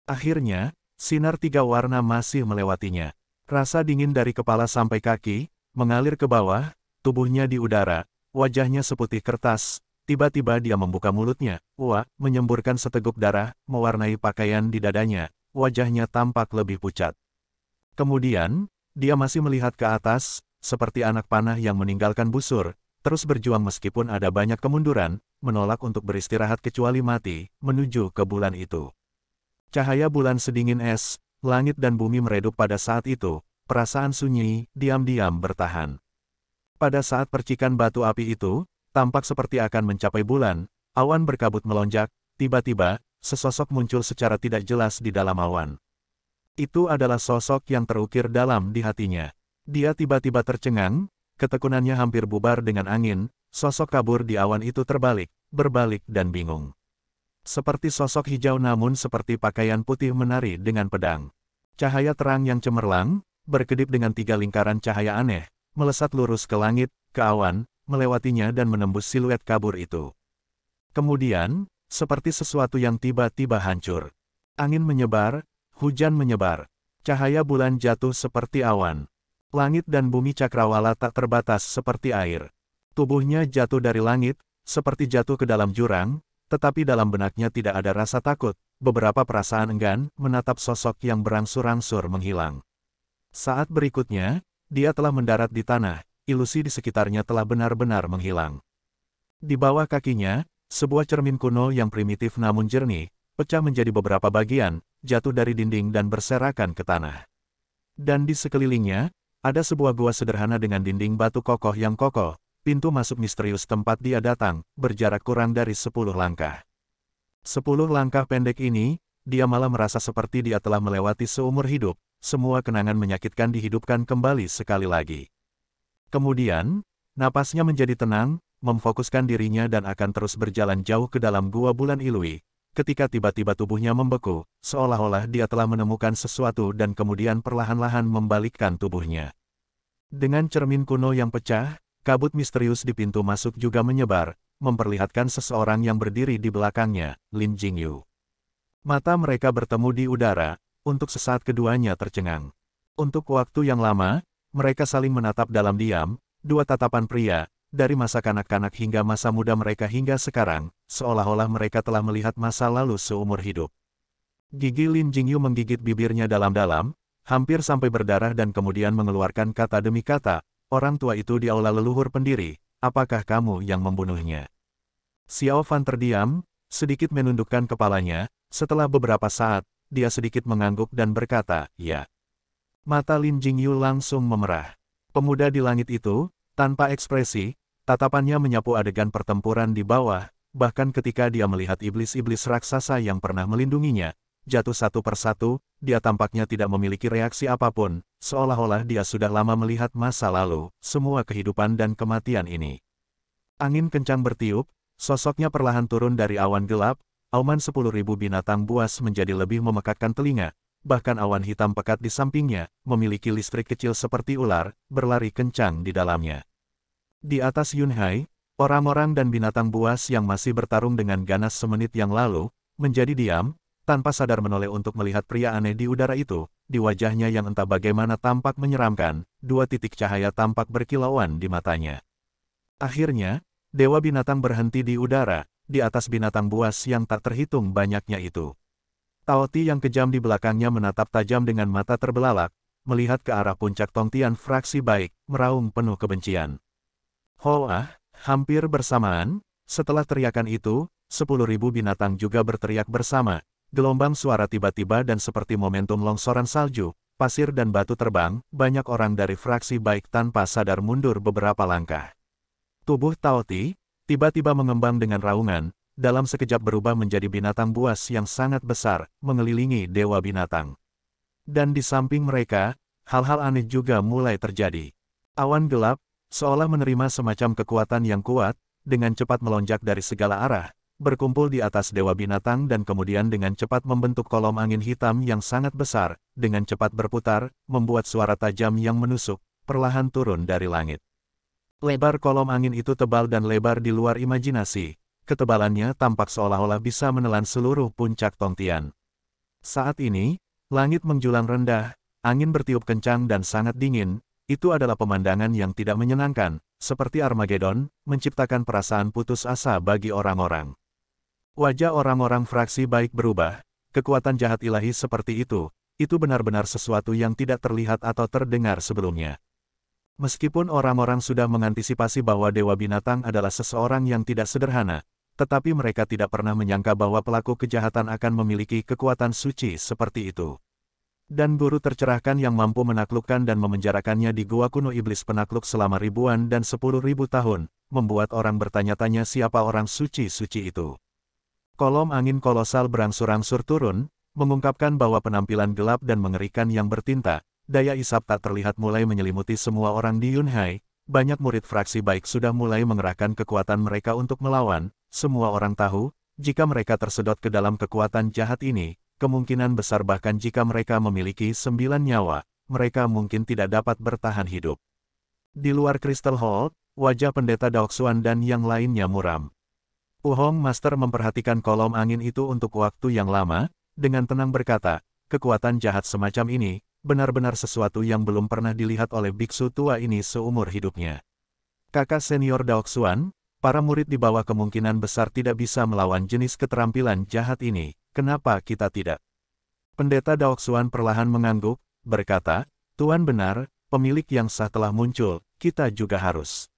Akhirnya, sinar tiga warna masih melewatinya. Rasa dingin dari kepala sampai kaki, mengalir ke bawah, tubuhnya di udara, wajahnya seputih kertas, tiba-tiba dia membuka mulutnya, menyemburkan seteguk darah, mewarnai pakaian di dadanya, wajahnya tampak lebih pucat. Kemudian, dia masih melihat ke atas, seperti anak panah yang meninggalkan busur, terus berjuang meskipun ada banyak kemunduran, menolak untuk beristirahat kecuali mati, menuju ke bulan itu. Cahaya bulan sedingin es, langit dan bumi meredup pada saat itu, perasaan sunyi, diam-diam bertahan. Pada saat percikan batu api itu, tampak seperti akan mencapai bulan, awan berkabut melonjak, tiba-tiba, sesosok muncul secara tidak jelas di dalam awan. Itu adalah sosok yang terukir dalam di hatinya. Dia tiba-tiba tercengang, ketekunannya hampir bubar dengan angin, sosok kabur di awan itu berbalik dan bingung. Seperti sosok hijau namun seperti pakaian putih menari dengan pedang. Cahaya terang yang cemerlang, berkedip dengan 3 lingkaran cahaya aneh, melesat lurus ke langit, ke awan, melewatinya dan menembus siluet kabur itu. Kemudian, seperti sesuatu yang tiba-tiba hancur. Angin menyebar, hujan menyebar, cahaya bulan jatuh seperti awan. Langit dan bumi cakrawala tak terbatas seperti air. Tubuhnya jatuh dari langit, seperti jatuh ke dalam jurang, tetapi dalam benaknya tidak ada rasa takut, beberapa perasaan enggan menatap sosok yang berangsur-angsur menghilang. Saat berikutnya, dia telah mendarat di tanah, ilusi di sekitarnya telah benar-benar menghilang. Di bawah kakinya, sebuah cermin kuno yang primitif namun jernih, pecah menjadi beberapa bagian, jatuh dari dinding dan berserakan ke tanah. Dan di sekelilingnya, ada sebuah gua sederhana dengan dinding batu kokoh yang kokoh, pintu masuk misterius tempat dia datang, berjarak kurang dari 10 langkah. 10 langkah pendek ini, dia malah merasa seperti dia telah melewati seumur hidup, semua kenangan menyakitkan dihidupkan kembali sekali lagi. Kemudian, napasnya menjadi tenang, memfokuskan dirinya dan akan terus berjalan jauh ke dalam gua bulan Ilui, ketika tiba-tiba tubuhnya membeku, seolah-olah dia telah menemukan sesuatu dan kemudian perlahan-lahan membalikkan tubuhnya. Dengan cermin kuno yang pecah, kabut misterius di pintu masuk juga menyebar, memperlihatkan seseorang yang berdiri di belakangnya, Lin Jingyu. Mata mereka bertemu di udara, untuk sesaat keduanya tercengang. Untuk waktu yang lama, mereka saling menatap dalam diam, dua tatapan pria, dari masa kanak-kanak hingga masa muda mereka hingga sekarang, seolah-olah mereka telah melihat masa lalu seumur hidup. Gigi Lin Jingyu menggigit bibirnya dalam-dalam, hampir sampai berdarah dan kemudian mengeluarkan kata demi kata, orang tua itu di aula leluhur pendiri, apakah kamu yang membunuhnya? Xiao Fan terdiam, sedikit menundukkan kepalanya, setelah beberapa saat, dia sedikit mengangguk dan berkata, ya. Mata Lin Jingyu langsung memerah. Pemuda di langit itu, tanpa ekspresi, tatapannya menyapu adegan pertempuran di bawah, bahkan ketika dia melihat iblis-iblis raksasa yang pernah melindunginya, jatuh satu persatu, dia tampaknya tidak memiliki reaksi apapun, seolah-olah dia sudah lama melihat masa lalu, semua kehidupan dan kematian ini. Angin kencang bertiup, sosoknya perlahan turun dari awan gelap, auman 10.000 binatang buas menjadi lebih memekakkan telinga, bahkan awan hitam pekat di sampingnya, memiliki listrik kecil seperti ular, berlari kencang di dalamnya. Di atas Yunhai, orang-orang dan binatang buas yang masih bertarung dengan ganas semenit yang lalu, menjadi diam, tanpa sadar menoleh untuk melihat pria aneh di udara itu, di wajahnya yang entah bagaimana tampak menyeramkan, 2 titik cahaya tampak berkilauan di matanya. Akhirnya, dewa binatang berhenti di udara, di atas binatang buas yang tak terhitung banyaknya itu. Taoti yang kejam di belakangnya menatap tajam dengan mata terbelalak, melihat ke arah puncak Tongtian fraksi baik, meraung penuh kebencian. Hoa, hampir bersamaan, setelah teriakan itu, 10.000 binatang juga berteriak bersama, gelombang suara tiba-tiba dan seperti momentum longsoran salju, pasir dan batu terbang, banyak orang dari fraksi baik tanpa sadar mundur beberapa langkah. Tubuh Taoti tiba-tiba mengembang dengan raungan, dalam sekejap berubah menjadi binatang buas yang sangat besar, mengelilingi dewa binatang. Dan di samping mereka, hal-hal aneh juga mulai terjadi. Awan gelap, seolah menerima semacam kekuatan yang kuat, dengan cepat melonjak dari segala arah, berkumpul di atas dewa binatang dan kemudian dengan cepat membentuk kolom angin hitam yang sangat besar, dengan cepat berputar, membuat suara tajam yang menusuk, perlahan turun dari langit. Lebar kolom angin itu tebal dan lebar di luar imajinasi, ketebalannya tampak seolah-olah bisa menelan seluruh puncak Tongtian. Saat ini, langit menjulang rendah, angin bertiup kencang dan sangat dingin, itu adalah pemandangan yang tidak menyenangkan, seperti Armageddon, menciptakan perasaan putus asa bagi orang-orang. Wajah orang-orang fraksi baik berubah, kekuatan jahat ilahi seperti itu benar-benar sesuatu yang tidak terlihat atau terdengar sebelumnya. Meskipun orang-orang sudah mengantisipasi bahwa Dewa Binatang adalah seseorang yang tidak sederhana, tetapi mereka tidak pernah menyangka bahwa pelaku kejahatan akan memiliki kekuatan suci seperti itu. Dan guru tercerahkan yang mampu menaklukkan dan memenjarakannya di Gua Kuno Iblis Penakluk selama ribuan dan 10.000 tahun, membuat orang bertanya-tanya siapa orang suci-suci itu. Kolom angin kolosal berangsur-angsur turun, mengungkapkan bahwa penampilan gelap dan mengerikan yang bertinta, daya isap tak terlihat mulai menyelimuti semua orang di Yunhai. Banyak murid fraksi baik sudah mulai mengerahkan kekuatan mereka untuk melawan. Semua orang tahu, jika mereka tersedot ke dalam kekuatan jahat ini, kemungkinan besar bahkan jika mereka memiliki 9 nyawa, mereka mungkin tidak dapat bertahan hidup. Di luar Crystal Hall, wajah pendeta Daoxuan dan yang lainnya muram. Puhong Master memperhatikan kolom angin itu untuk waktu yang lama, dengan tenang berkata, kekuatan jahat semacam ini, benar-benar sesuatu yang belum pernah dilihat oleh biksu tua ini seumur hidupnya. Kakak senior Daoxuan, para murid di bawah kemungkinan besar tidak bisa melawan jenis keterampilan jahat ini, kenapa kita tidak? Pendeta Daoxuan perlahan mengangguk, berkata, Tuan benar, pemilik yang sah telah muncul, kita juga harus.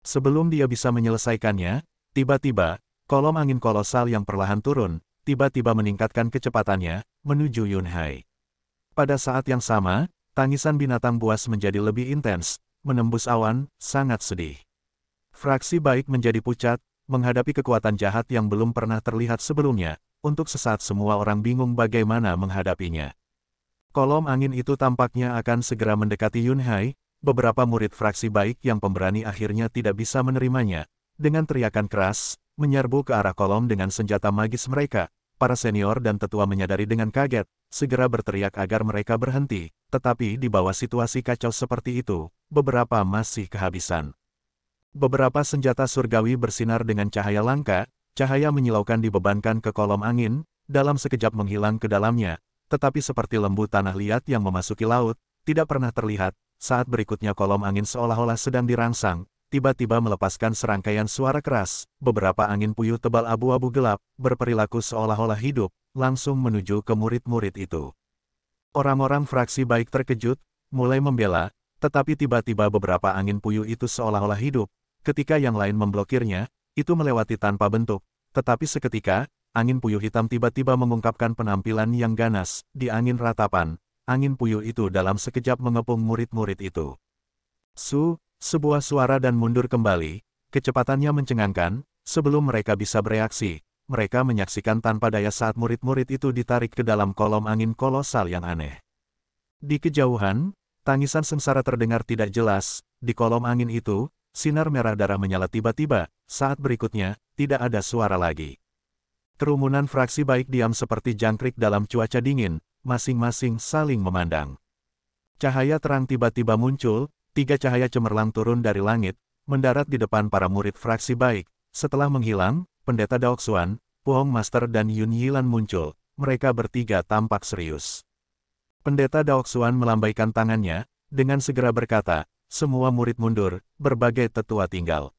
Sebelum dia bisa menyelesaikannya, tiba-tiba, kolom angin kolosal yang perlahan turun, tiba-tiba meningkatkan kecepatannya, menuju Yunhai. Pada saat yang sama, tangisan binatang buas menjadi lebih intens, menembus awan, sangat sedih. Fraksi baik menjadi pucat, menghadapi kekuatan jahat yang belum pernah terlihat sebelumnya, untuk sesaat semua orang bingung bagaimana menghadapinya. Kolom angin itu tampaknya akan segera mendekati Yunhai, beberapa murid fraksi baik yang pemberani akhirnya tidak bisa menerimanya. Dengan teriakan keras, menyerbu ke arah kolom dengan senjata magis mereka. Para senior dan tetua menyadari dengan kaget, segera berteriak agar mereka berhenti, tetapi di bawah situasi kacau seperti itu, beberapa masih kehabisan. Beberapa senjata surgawi bersinar dengan cahaya langka, cahaya menyilaukan dibebankan ke kolom angin, dalam sekejap menghilang ke dalamnya, tetapi seperti lembu tanah liat yang memasuki laut, tidak pernah terlihat. Saat berikutnya kolom angin seolah-olah sedang dirangsang, tiba-tiba melepaskan serangkaian suara keras, beberapa angin puyuh tebal abu-abu gelap, berperilaku seolah-olah hidup, langsung menuju ke murid-murid itu. Orang-orang fraksi baik terkejut, mulai membela, tetapi tiba-tiba beberapa angin puyuh itu seolah-olah hidup, ketika yang lain memblokirnya, itu melewati tanpa bentuk, tetapi seketika, angin puyuh hitam tiba-tiba mengungkapkan penampilan yang ganas, di angin ratapan, angin puyuh itu dalam sekejap mengepung murid-murid itu. Sebuah suara dan mundur kembali, kecepatannya mencengangkan, sebelum mereka bisa bereaksi, mereka menyaksikan tanpa daya saat murid-murid itu ditarik ke dalam kolom angin kolosal yang aneh. Di kejauhan, tangisan sengsara terdengar tidak jelas, di kolom angin itu, sinar merah darah menyala tiba-tiba, saat berikutnya, tidak ada suara lagi. Kerumunan fraksi baik diam seperti jangkrik dalam cuaca dingin, masing-masing saling memandang. Cahaya terang tiba-tiba muncul. 3 cahaya cemerlang turun dari langit, mendarat di depan para murid fraksi baik. Setelah menghilang, pendeta Daoxuan, Puhong Master dan Yun Yilan muncul. Mereka bertiga tampak serius. Pendeta Daoxuan melambaikan tangannya, dengan segera berkata, semua murid mundur, berbagai tetua tinggal.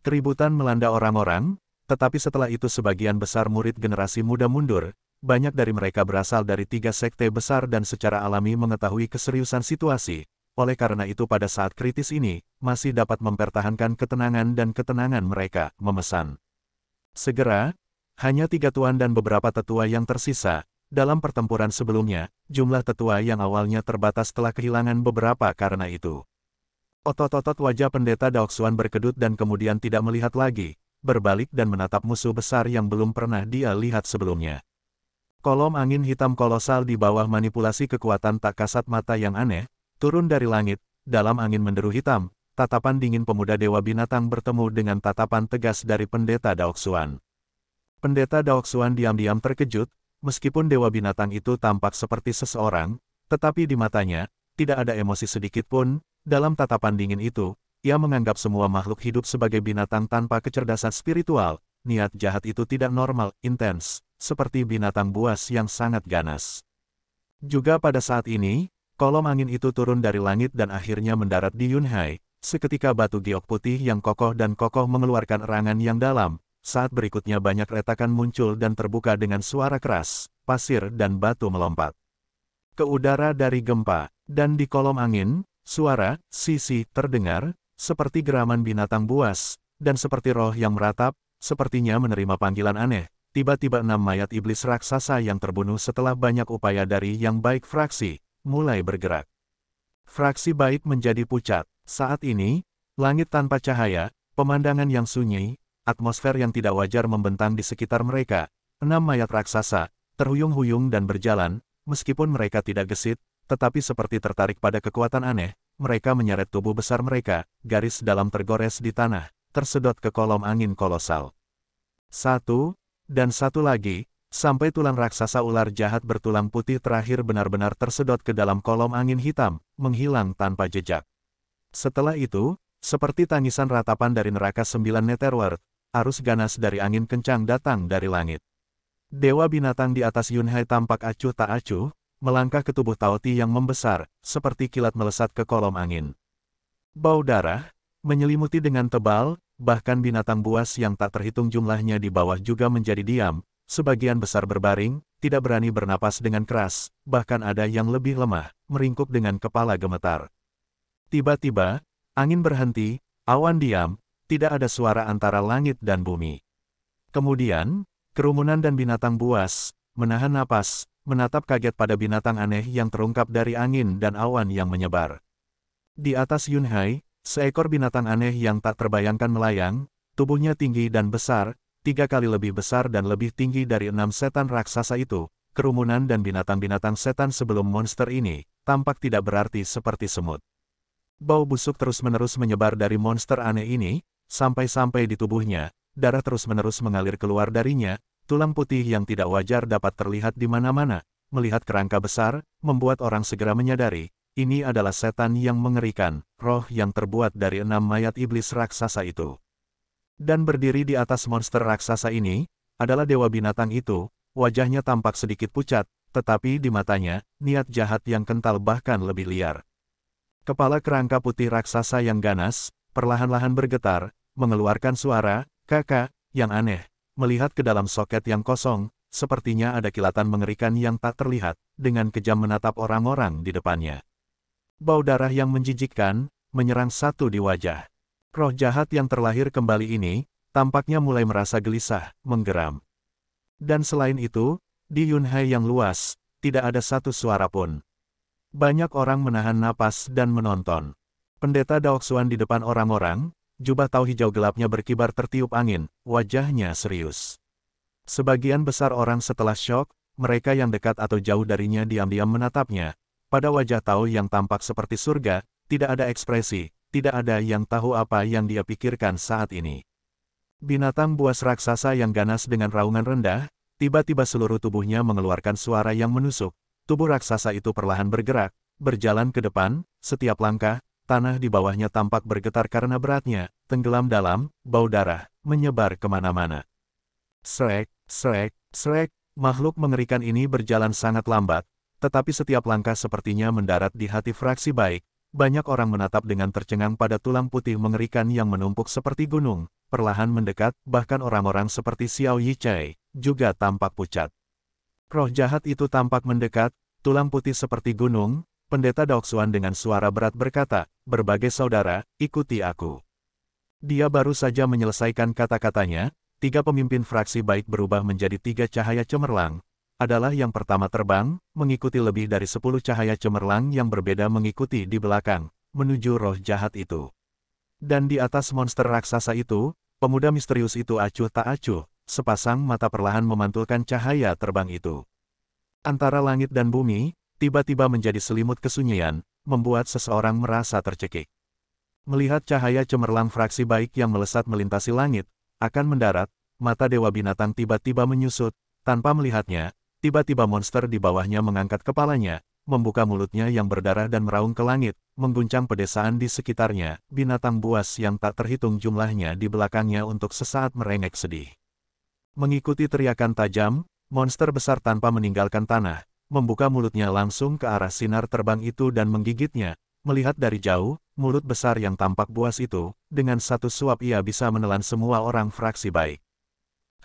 Keributan melanda orang-orang, tetapi setelah itu sebagian besar murid generasi muda mundur. Banyak dari mereka berasal dari 3 sekte besar dan secara alami mengetahui keseriusan situasi. Oleh karena itu pada saat kritis ini, masih dapat mempertahankan ketenangan dan ketenangan mereka, memesan. Segera, hanya 3 tuan dan beberapa tetua yang tersisa. Dalam pertempuran sebelumnya, jumlah tetua yang awalnya terbatas telah kehilangan beberapa karena itu. Otot-otot wajah pendeta Daoxuan berkedut dan kemudian tidak melihat lagi, berbalik dan menatap musuh besar yang belum pernah dia lihat sebelumnya. Kolom angin hitam kolosal di bawah manipulasi kekuatan tak kasat mata yang aneh, turun dari langit, dalam angin menderu hitam, tatapan dingin pemuda Dewa Binatang bertemu dengan tatapan tegas dari pendeta Daoxuan. Pendeta Daoxuan diam-diam terkejut, meskipun Dewa Binatang itu tampak seperti seseorang, tetapi di matanya, tidak ada emosi sedikit pun. Dalam tatapan dingin itu, ia menganggap semua makhluk hidup sebagai binatang tanpa kecerdasan spiritual. Niat jahat itu tidak normal, intens, seperti binatang buas yang sangat ganas. Juga pada saat ini, kolom angin itu turun dari langit dan akhirnya mendarat di Yunhai. Seketika batu giok putih yang kokoh dan kokoh mengeluarkan erangan yang dalam. Saat berikutnya banyak retakan muncul dan terbuka dengan suara keras, pasir dan batu melompat ke udara dari gempa. Dan di kolom angin, suara sisi terdengar, seperti geraman binatang buas, dan seperti roh yang meratap, sepertinya menerima panggilan aneh. Tiba-tiba 6 mayat iblis raksasa yang terbunuh setelah banyak upaya dari yang baik fraksi, mulai bergerak. Fraksi baik menjadi pucat. Saat ini, langit tanpa cahaya, pemandangan yang sunyi, atmosfer yang tidak wajar membentang di sekitar mereka. 6 mayat raksasa, terhuyung-huyung dan berjalan, meskipun mereka tidak gesit, tetapi seperti tertarik pada kekuatan aneh, mereka menyeret tubuh besar mereka, garis dalam tergores di tanah, tersedot ke kolom angin kolosal. Satu, dan satu lagi, sampai tulang raksasa ular jahat bertulang putih terakhir benar-benar tersedot ke dalam kolom angin hitam, menghilang tanpa jejak. Setelah itu, seperti tangisan ratapan dari neraka 9 Netherworld, arus ganas dari angin kencang datang dari langit. Dewa binatang di atas Yunhai tampak acuh tak acuh, melangkah ke tubuh Taoti yang membesar, seperti kilat melesat ke kolom angin. Bau darah, menyelimuti dengan tebal, bahkan binatang buas yang tak terhitung jumlahnya di bawah juga menjadi diam, sebagian besar berbaring, tidak berani bernapas dengan keras, bahkan ada yang lebih lemah, meringkuk dengan kepala gemetar. Tiba-tiba, angin berhenti, awan diam, tidak ada suara antara langit dan bumi. Kemudian, kerumunan dan binatang buas, menahan napas, menatap kaget pada binatang aneh yang terungkap dari angin dan awan yang menyebar. Di atas Yunhai, seekor binatang aneh yang tak terbayangkan melayang, tubuhnya tinggi dan besar, 3 kali lebih besar dan lebih tinggi dari 6 setan raksasa itu. Kerumunan dan binatang-binatang setan sebelum monster ini, tampak tidak berarti seperti semut. Bau busuk terus-menerus menyebar dari monster aneh ini, sampai-sampai di tubuhnya, darah terus-menerus mengalir keluar darinya, tulang putih yang tidak wajar dapat terlihat di mana-mana. Melihat kerangka besar, membuat orang segera menyadari, ini adalah setan yang mengerikan, roh yang terbuat dari 6 mayat iblis raksasa itu. Dan berdiri di atas monster raksasa ini, adalah dewa binatang itu, wajahnya tampak sedikit pucat, tetapi di matanya, niat jahat yang kental bahkan lebih liar. Kepala kerangka putih raksasa yang ganas, perlahan-lahan bergetar, mengeluarkan suara, "Kakak," yang aneh. Melihat ke dalam soket yang kosong, sepertinya ada kilatan mengerikan yang tak terlihat, dengan kejam menatap orang-orang di depannya. Bau darah yang menjijikkan, menyerang satu di wajah. Roh jahat yang terlahir kembali ini, tampaknya mulai merasa gelisah, menggeram. Dan selain itu, di Yunhai yang luas, tidak ada satu suara pun. Banyak orang menahan napas dan menonton. Pendeta Daoxuan di depan orang-orang, jubah tau hijau gelapnya berkibar tertiup angin, wajahnya serius. Sebagian besar orang setelah syok, mereka yang dekat atau jauh darinya diam-diam menatapnya. Pada wajah Tao yang tampak seperti surga, tidak ada ekspresi, tidak ada yang tahu apa yang dia pikirkan saat ini. Binatang buas raksasa yang ganas dengan raungan rendah, tiba-tiba seluruh tubuhnya mengeluarkan suara yang menusuk. Tubuh raksasa itu perlahan bergerak, berjalan ke depan, setiap langkah, tanah di bawahnya tampak bergetar karena beratnya, tenggelam dalam, bau darah, menyebar kemana-mana. Srek, srek, srek, makhluk mengerikan ini berjalan sangat lambat, tetapi setiap langkah sepertinya mendarat di hati fraksi baik. Banyak orang menatap dengan tercengang pada tulang putih mengerikan yang menumpuk seperti gunung, perlahan mendekat, bahkan orang-orang seperti Xiao Yichai, juga tampak pucat. Roh jahat itu tampak mendekat, tulang putih seperti gunung. Pendeta Daoxuan dengan suara berat berkata, "Berbagai saudara, ikuti aku." Dia baru saja menyelesaikan kata-katanya, 3 pemimpin fraksi baik berubah menjadi 3 cahaya cemerlang. Adalah yang pertama terbang, mengikuti lebih dari 10 cahaya cemerlang yang berbeda mengikuti di belakang, menuju roh jahat itu. Dan di atas monster raksasa itu, pemuda misterius itu acuh tak acuh, sepasang mata perlahan memantulkan cahaya terbang itu. Antara langit dan bumi, tiba-tiba menjadi selimut kesunyian, membuat seseorang merasa tercekik. Melihat cahaya cemerlang fraksi baik yang melesat melintasi langit, akan mendarat, mata dewa binatang tiba-tiba menyusut, tanpa melihatnya, tiba-tiba monster di bawahnya mengangkat kepalanya, membuka mulutnya yang berdarah dan meraung ke langit, mengguncang pedesaan di sekitarnya, binatang buas yang tak terhitung jumlahnya di belakangnya untuk sesaat merengek sedih. Mengikuti teriakan tajam, monster besar tanpa meninggalkan tanah, membuka mulutnya langsung ke arah sinar terbang itu dan menggigitnya. Melihat dari jauh, mulut besar yang tampak buas itu, dengan satu suap ia bisa menelan semua orang fraksi baik.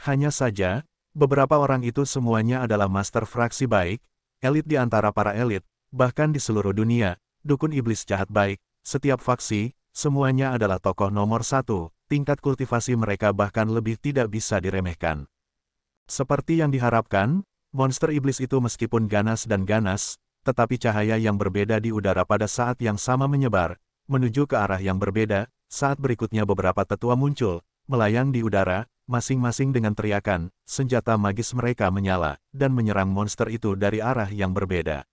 Hanya saja, beberapa orang itu semuanya adalah master fraksi baik, elit di antara para elit, bahkan di seluruh dunia, dukun iblis jahat baik, setiap faksi, semuanya adalah tokoh nomor 1, tingkat kultivasi mereka bahkan lebih tidak bisa diremehkan. Seperti yang diharapkan, monster iblis itu meskipun ganas dan ganas, tetapi cahaya yang berbeda di udara pada saat yang sama menyebar, menuju ke arah yang berbeda. Saat berikutnya beberapa tetua muncul, melayang di udara, masing-masing dengan teriakan, senjata magis mereka menyala, dan menyerang monster itu dari arah yang berbeda.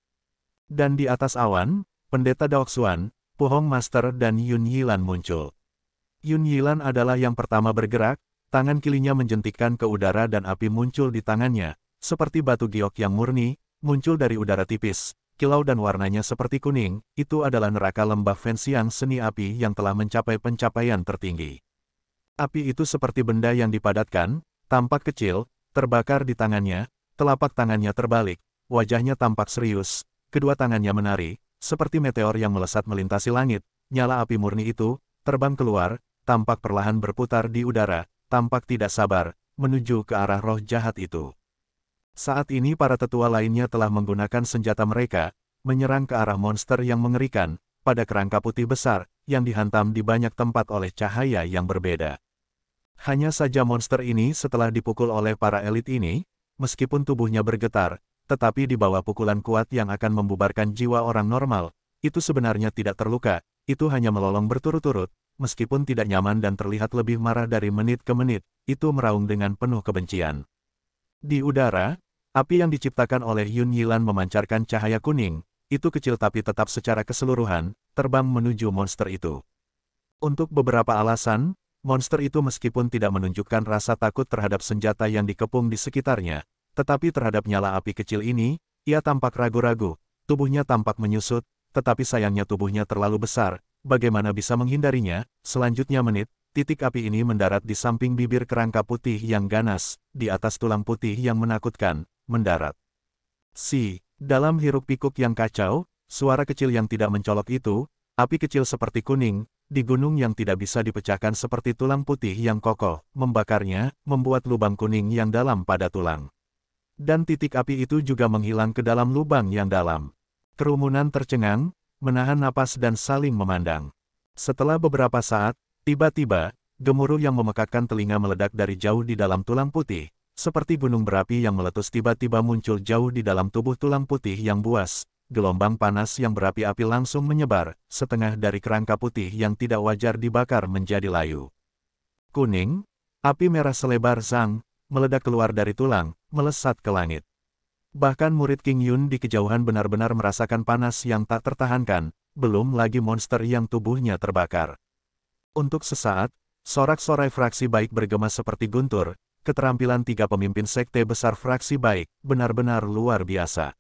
Dan di atas awan, Pendeta Daoxuan, Pu Hong Master dan Yun Yilan muncul. Yun Yilan adalah yang pertama bergerak, tangan kirinya menjentikkan ke udara dan api muncul di tangannya, seperti batu giok yang murni, muncul dari udara tipis, kilau dan warnanya seperti kuning, itu adalah neraka lembah Fenxiang seni api yang telah mencapai pencapaian tertinggi. Api itu seperti benda yang dipadatkan, tampak kecil, terbakar di tangannya, telapak tangannya terbalik, wajahnya tampak serius, kedua tangannya menari, seperti meteor yang melesat melintasi langit, nyala api murni itu, terbang keluar, tampak perlahan berputar di udara, tampak tidak sabar, menuju ke arah roh jahat itu. Saat ini para tetua lainnya telah menggunakan senjata mereka, menyerang ke arah monster yang mengerikan, pada kerangka putih besar, yang dihantam di banyak tempat oleh cahaya yang berbeda. Hanya saja monster ini setelah dipukul oleh para elit ini, meskipun tubuhnya bergetar, tetapi di bawah pukulan kuat yang akan membubarkan jiwa orang normal, itu sebenarnya tidak terluka, itu hanya melolong berturut-turut, meskipun tidak nyaman dan terlihat lebih marah dari menit ke menit, itu meraung dengan penuh kebencian. Di udara, api yang diciptakan oleh Yun Yilan memancarkan cahaya kuning, itu kecil tapi tetap secara keseluruhan, terbang menuju monster itu. Untuk beberapa alasan, monster itu meskipun tidak menunjukkan rasa takut terhadap senjata yang dikepung di sekitarnya, tetapi terhadap nyala api kecil ini, ia tampak ragu-ragu, tubuhnya tampak menyusut, tetapi sayangnya tubuhnya terlalu besar, bagaimana bisa menghindarinya? Selanjutnya titik api ini mendarat di samping bibir kerangka putih yang ganas, di atas tulang putih yang menakutkan, mendarat. Dalam hiruk-pikuk yang kacau, suara kecil yang tidak mencolok itu, api kecil seperti kuning, di gunung yang tidak bisa dipecahkan seperti tulang putih yang kokoh, membakarnya, membuat lubang kuning yang dalam pada tulang. Dan titik api itu juga menghilang ke dalam lubang yang dalam. Kerumunan tercengang, menahan napas dan saling memandang. Setelah beberapa saat, tiba-tiba, gemuruh yang memekakkan telinga meledak dari jauh di dalam tulang putih, seperti gunung berapi yang meletus tiba-tiba muncul jauh di dalam tubuh tulang putih yang buas. Gelombang panas yang berapi-api langsung menyebar, setengah dari kerangka putih yang tidak wajar dibakar menjadi layu. Kuning, api merah selebar zang, meledak keluar dari tulang, melesat ke langit. Bahkan murid King Yun di kejauhan benar-benar merasakan panas yang tak tertahankan, belum lagi monster yang tubuhnya terbakar. Untuk sesaat, sorak-sorai fraksi baik bergema seperti guntur, keterampilan tiga pemimpin sekte besar fraksi baik, benar-benar luar biasa.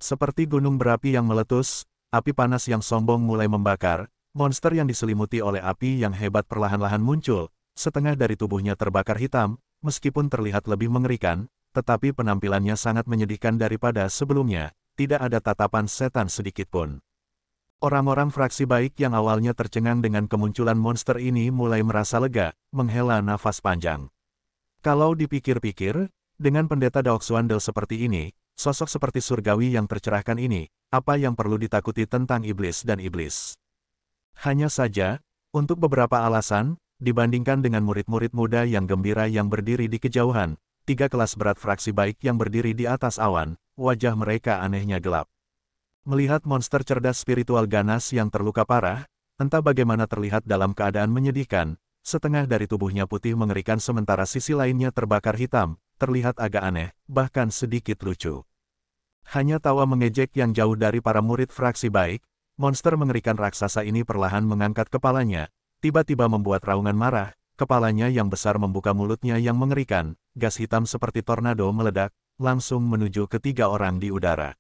Seperti gunung berapi yang meletus, api panas yang sombong mulai membakar, monster yang diselimuti oleh api yang hebat perlahan-lahan muncul, setengah dari tubuhnya terbakar hitam, meskipun terlihat lebih mengerikan, tetapi penampilannya sangat menyedihkan daripada sebelumnya, tidak ada tatapan setan sedikitpun. Orang-orang fraksi baik yang awalnya tercengang dengan kemunculan monster ini mulai merasa lega, menghela nafas panjang. Kalau dipikir-pikir, dengan pendeta Daoxuandel seperti ini, sosok seperti surgawi yang tercerahkan ini, apa yang perlu ditakuti tentang iblis dan iblis? Hanya saja, untuk beberapa alasan, dibandingkan dengan murid-murid muda yang gembira yang berdiri di kejauhan, tiga kelas berat fraksi baik yang berdiri di atas awan, wajah mereka anehnya gelap. Melihat monster cerdas spiritual ganas yang terluka parah, entah bagaimana terlihat dalam keadaan menyedihkan, setengah dari tubuhnya putih mengerikan sementara sisi lainnya terbakar hitam, terlihat agak aneh, bahkan sedikit lucu. Hanya tawa mengejek yang jauh dari para murid fraksi baik, monster mengerikan raksasa ini perlahan mengangkat kepalanya, tiba-tiba membuat raungan marah, kepalanya yang besar membuka mulutnya yang mengerikan, gas hitam seperti tornado meledak, langsung menuju ketiga orang di udara.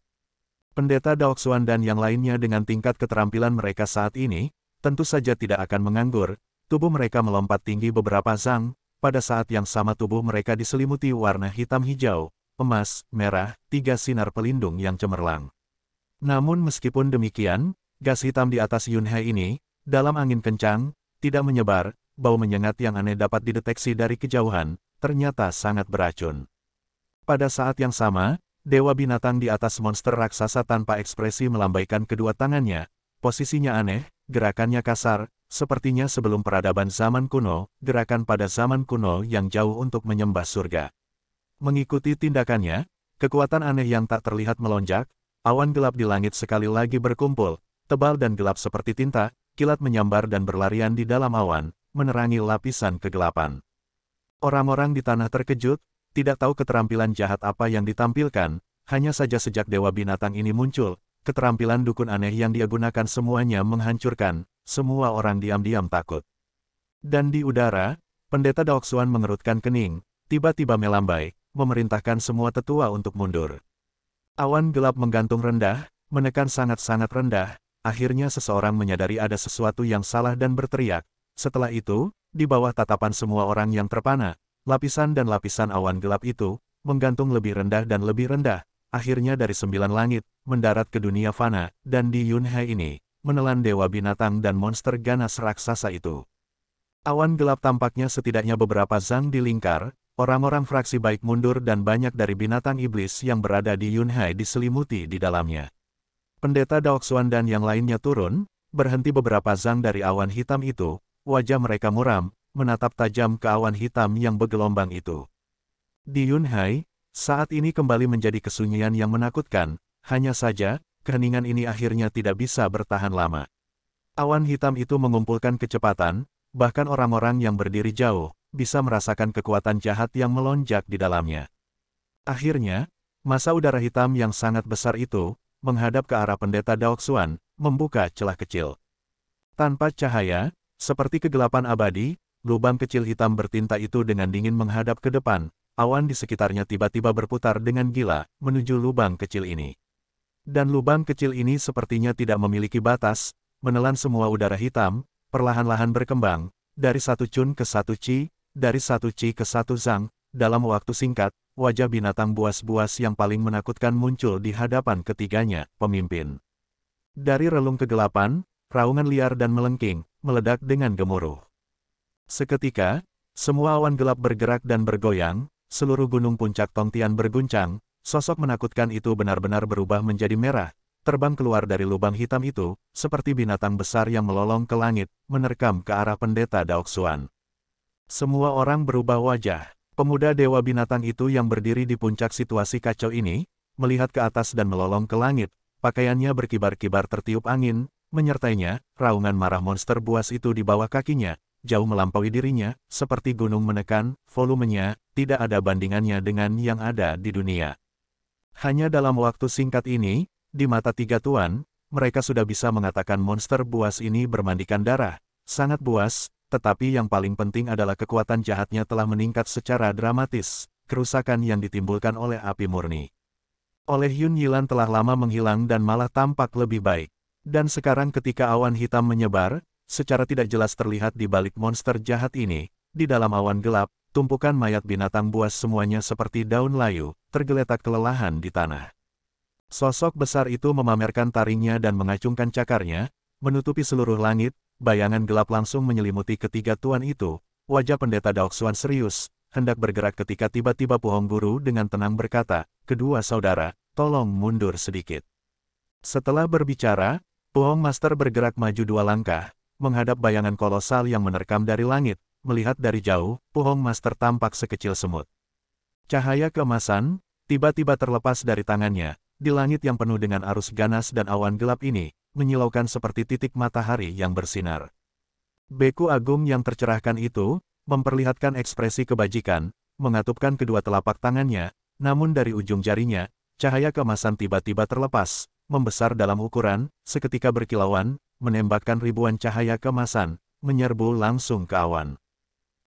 Pendeta Daoxuan dan yang lainnya dengan tingkat keterampilan mereka saat ini, tentu saja tidak akan menganggur, tubuh mereka melompat tinggi beberapa zang, pada saat yang sama tubuh mereka diselimuti warna hitam hijau, emas, merah, tiga sinar pelindung yang cemerlang. Namun meskipun demikian, gas hitam di atas Yunhe ini, dalam angin kencang, tidak menyebar, bau menyengat yang aneh dapat dideteksi dari kejauhan, ternyata sangat beracun. Pada saat yang sama, dewa binatang di atas monster raksasa tanpa ekspresi melambaikan kedua tangannya, posisinya aneh, gerakannya kasar, sepertinya sebelum peradaban zaman kuno, gerakan pada zaman kuno yang jauh untuk menyembah surga. Mengikuti tindakannya, kekuatan aneh yang tak terlihat melonjak, awan gelap di langit sekali lagi berkumpul, tebal dan gelap seperti tinta, kilat menyambar dan berlarian di dalam awan, menerangi lapisan kegelapan. Orang-orang di tanah terkejut, tidak tahu keterampilan jahat apa yang ditampilkan, hanya saja sejak Dewa Binatang ini muncul, keterampilan dukun aneh yang dia gunakan semuanya menghancurkan, semua orang diam-diam takut. Dan di udara, Pendeta Daoxuan mengerutkan kening, tiba-tiba melambai, memerintahkan semua tetua untuk mundur. Awan gelap menggantung rendah, menekan sangat-sangat rendah, akhirnya seseorang menyadari ada sesuatu yang salah dan berteriak. Setelah itu, di bawah tatapan semua orang yang terpana, lapisan dan lapisan awan gelap itu, menggantung lebih rendah dan lebih rendah, akhirnya dari 9 langit, mendarat ke dunia fana, dan di Yunhai ini, menelan Dewa Binatang dan monster ganas raksasa itu. Awan gelap tampaknya setidaknya beberapa zang di lingkar, orang-orang fraksi baik mundur dan banyak dari binatang iblis yang berada di Yunhai diselimuti di dalamnya. Pendeta Daoxuan dan yang lainnya turun, berhenti beberapa zang dari awan hitam itu, wajah mereka muram, menatap tajam ke awan hitam yang bergelombang itu. Di Yunhai, saat ini kembali menjadi kesunyian yang menakutkan, hanya saja, keheningan ini akhirnya tidak bisa bertahan lama. Awan hitam itu mengumpulkan kecepatan, bahkan orang-orang yang berdiri jauh, bisa merasakan kekuatan jahat yang melonjak di dalamnya. Akhirnya, massa udara hitam yang sangat besar itu, menghadap ke arah Pendeta Daoxuan, membuka celah kecil. Tanpa cahaya, seperti kegelapan abadi, lubang kecil hitam bertinta itu dengan dingin menghadap ke depan, awan di sekitarnya tiba-tiba berputar dengan gila, menuju lubang kecil ini. Dan lubang kecil ini sepertinya tidak memiliki batas, menelan semua udara hitam, perlahan-lahan berkembang, dari 1 cun ke 1 ci, dari 1 ci ke 1 zang, dalam waktu singkat, wajah binatang buas-buas yang paling menakutkan muncul di hadapan ketiganya, pemimpin. Dari relung kegelapan, raungan liar dan melengking, meledak dengan gemuruh. Seketika, semua awan gelap bergerak dan bergoyang, seluruh gunung puncak Tongtian berguncang, sosok menakutkan itu benar-benar berubah menjadi merah, terbang keluar dari lubang hitam itu, seperti binatang besar yang melolong ke langit, menerkam ke arah Pendeta Daoxuan. Semua orang berubah wajah. Pemuda Dewa Binatang itu yang berdiri di puncak situasi kacau ini, melihat ke atas dan melolong ke langit, pakaiannya berkibar-kibar tertiup angin, menyertainya, raungan marah monster buas itu di bawah kakinya, jauh melampaui dirinya, seperti gunung menekan, volumenya, tidak ada bandingannya dengan yang ada di dunia. Hanya dalam waktu singkat ini, di mata tiga tuan, mereka sudah bisa mengatakan monster buas ini bermandikan darah, sangat buas, tetapi yang paling penting adalah kekuatan jahatnya telah meningkat secara dramatis, kerusakan yang ditimbulkan oleh api murni. Oleh Yun Yilan telah lama menghilang dan malah tampak lebih baik. Dan sekarang ketika awan hitam menyebar, secara tidak jelas terlihat di balik monster jahat ini, di dalam awan gelap, tumpukan mayat binatang buas semuanya seperti daun layu, tergeletak kelelahan di tanah. Sosok besar itu memamerkan taringnya dan mengacungkan cakarnya, menutupi seluruh langit. Bayangan gelap langsung menyelimuti ketiga tuan itu, wajah Pendeta Daoxuan serius, hendak bergerak ketika tiba-tiba Puhong Guru dengan tenang berkata, "Kedua saudara, tolong mundur sedikit." Setelah berbicara, Puhong Master bergerak maju 2 langkah, menghadap bayangan kolosal yang menerkam dari langit, melihat dari jauh, Puhong Master tampak sekecil semut. Cahaya keemasan, tiba-tiba terlepas dari tangannya, di langit yang penuh dengan arus ganas dan awan gelap ini, menyilaukan seperti titik matahari yang bersinar. Beku agung yang tercerahkan itu, memperlihatkan ekspresi kebajikan, mengatupkan kedua telapak tangannya, namun dari ujung jarinya, cahaya keemasan tiba-tiba terlepas, membesar dalam ukuran, seketika berkilauan, menembakkan ribuan cahaya keemasan, menyerbu langsung ke awan.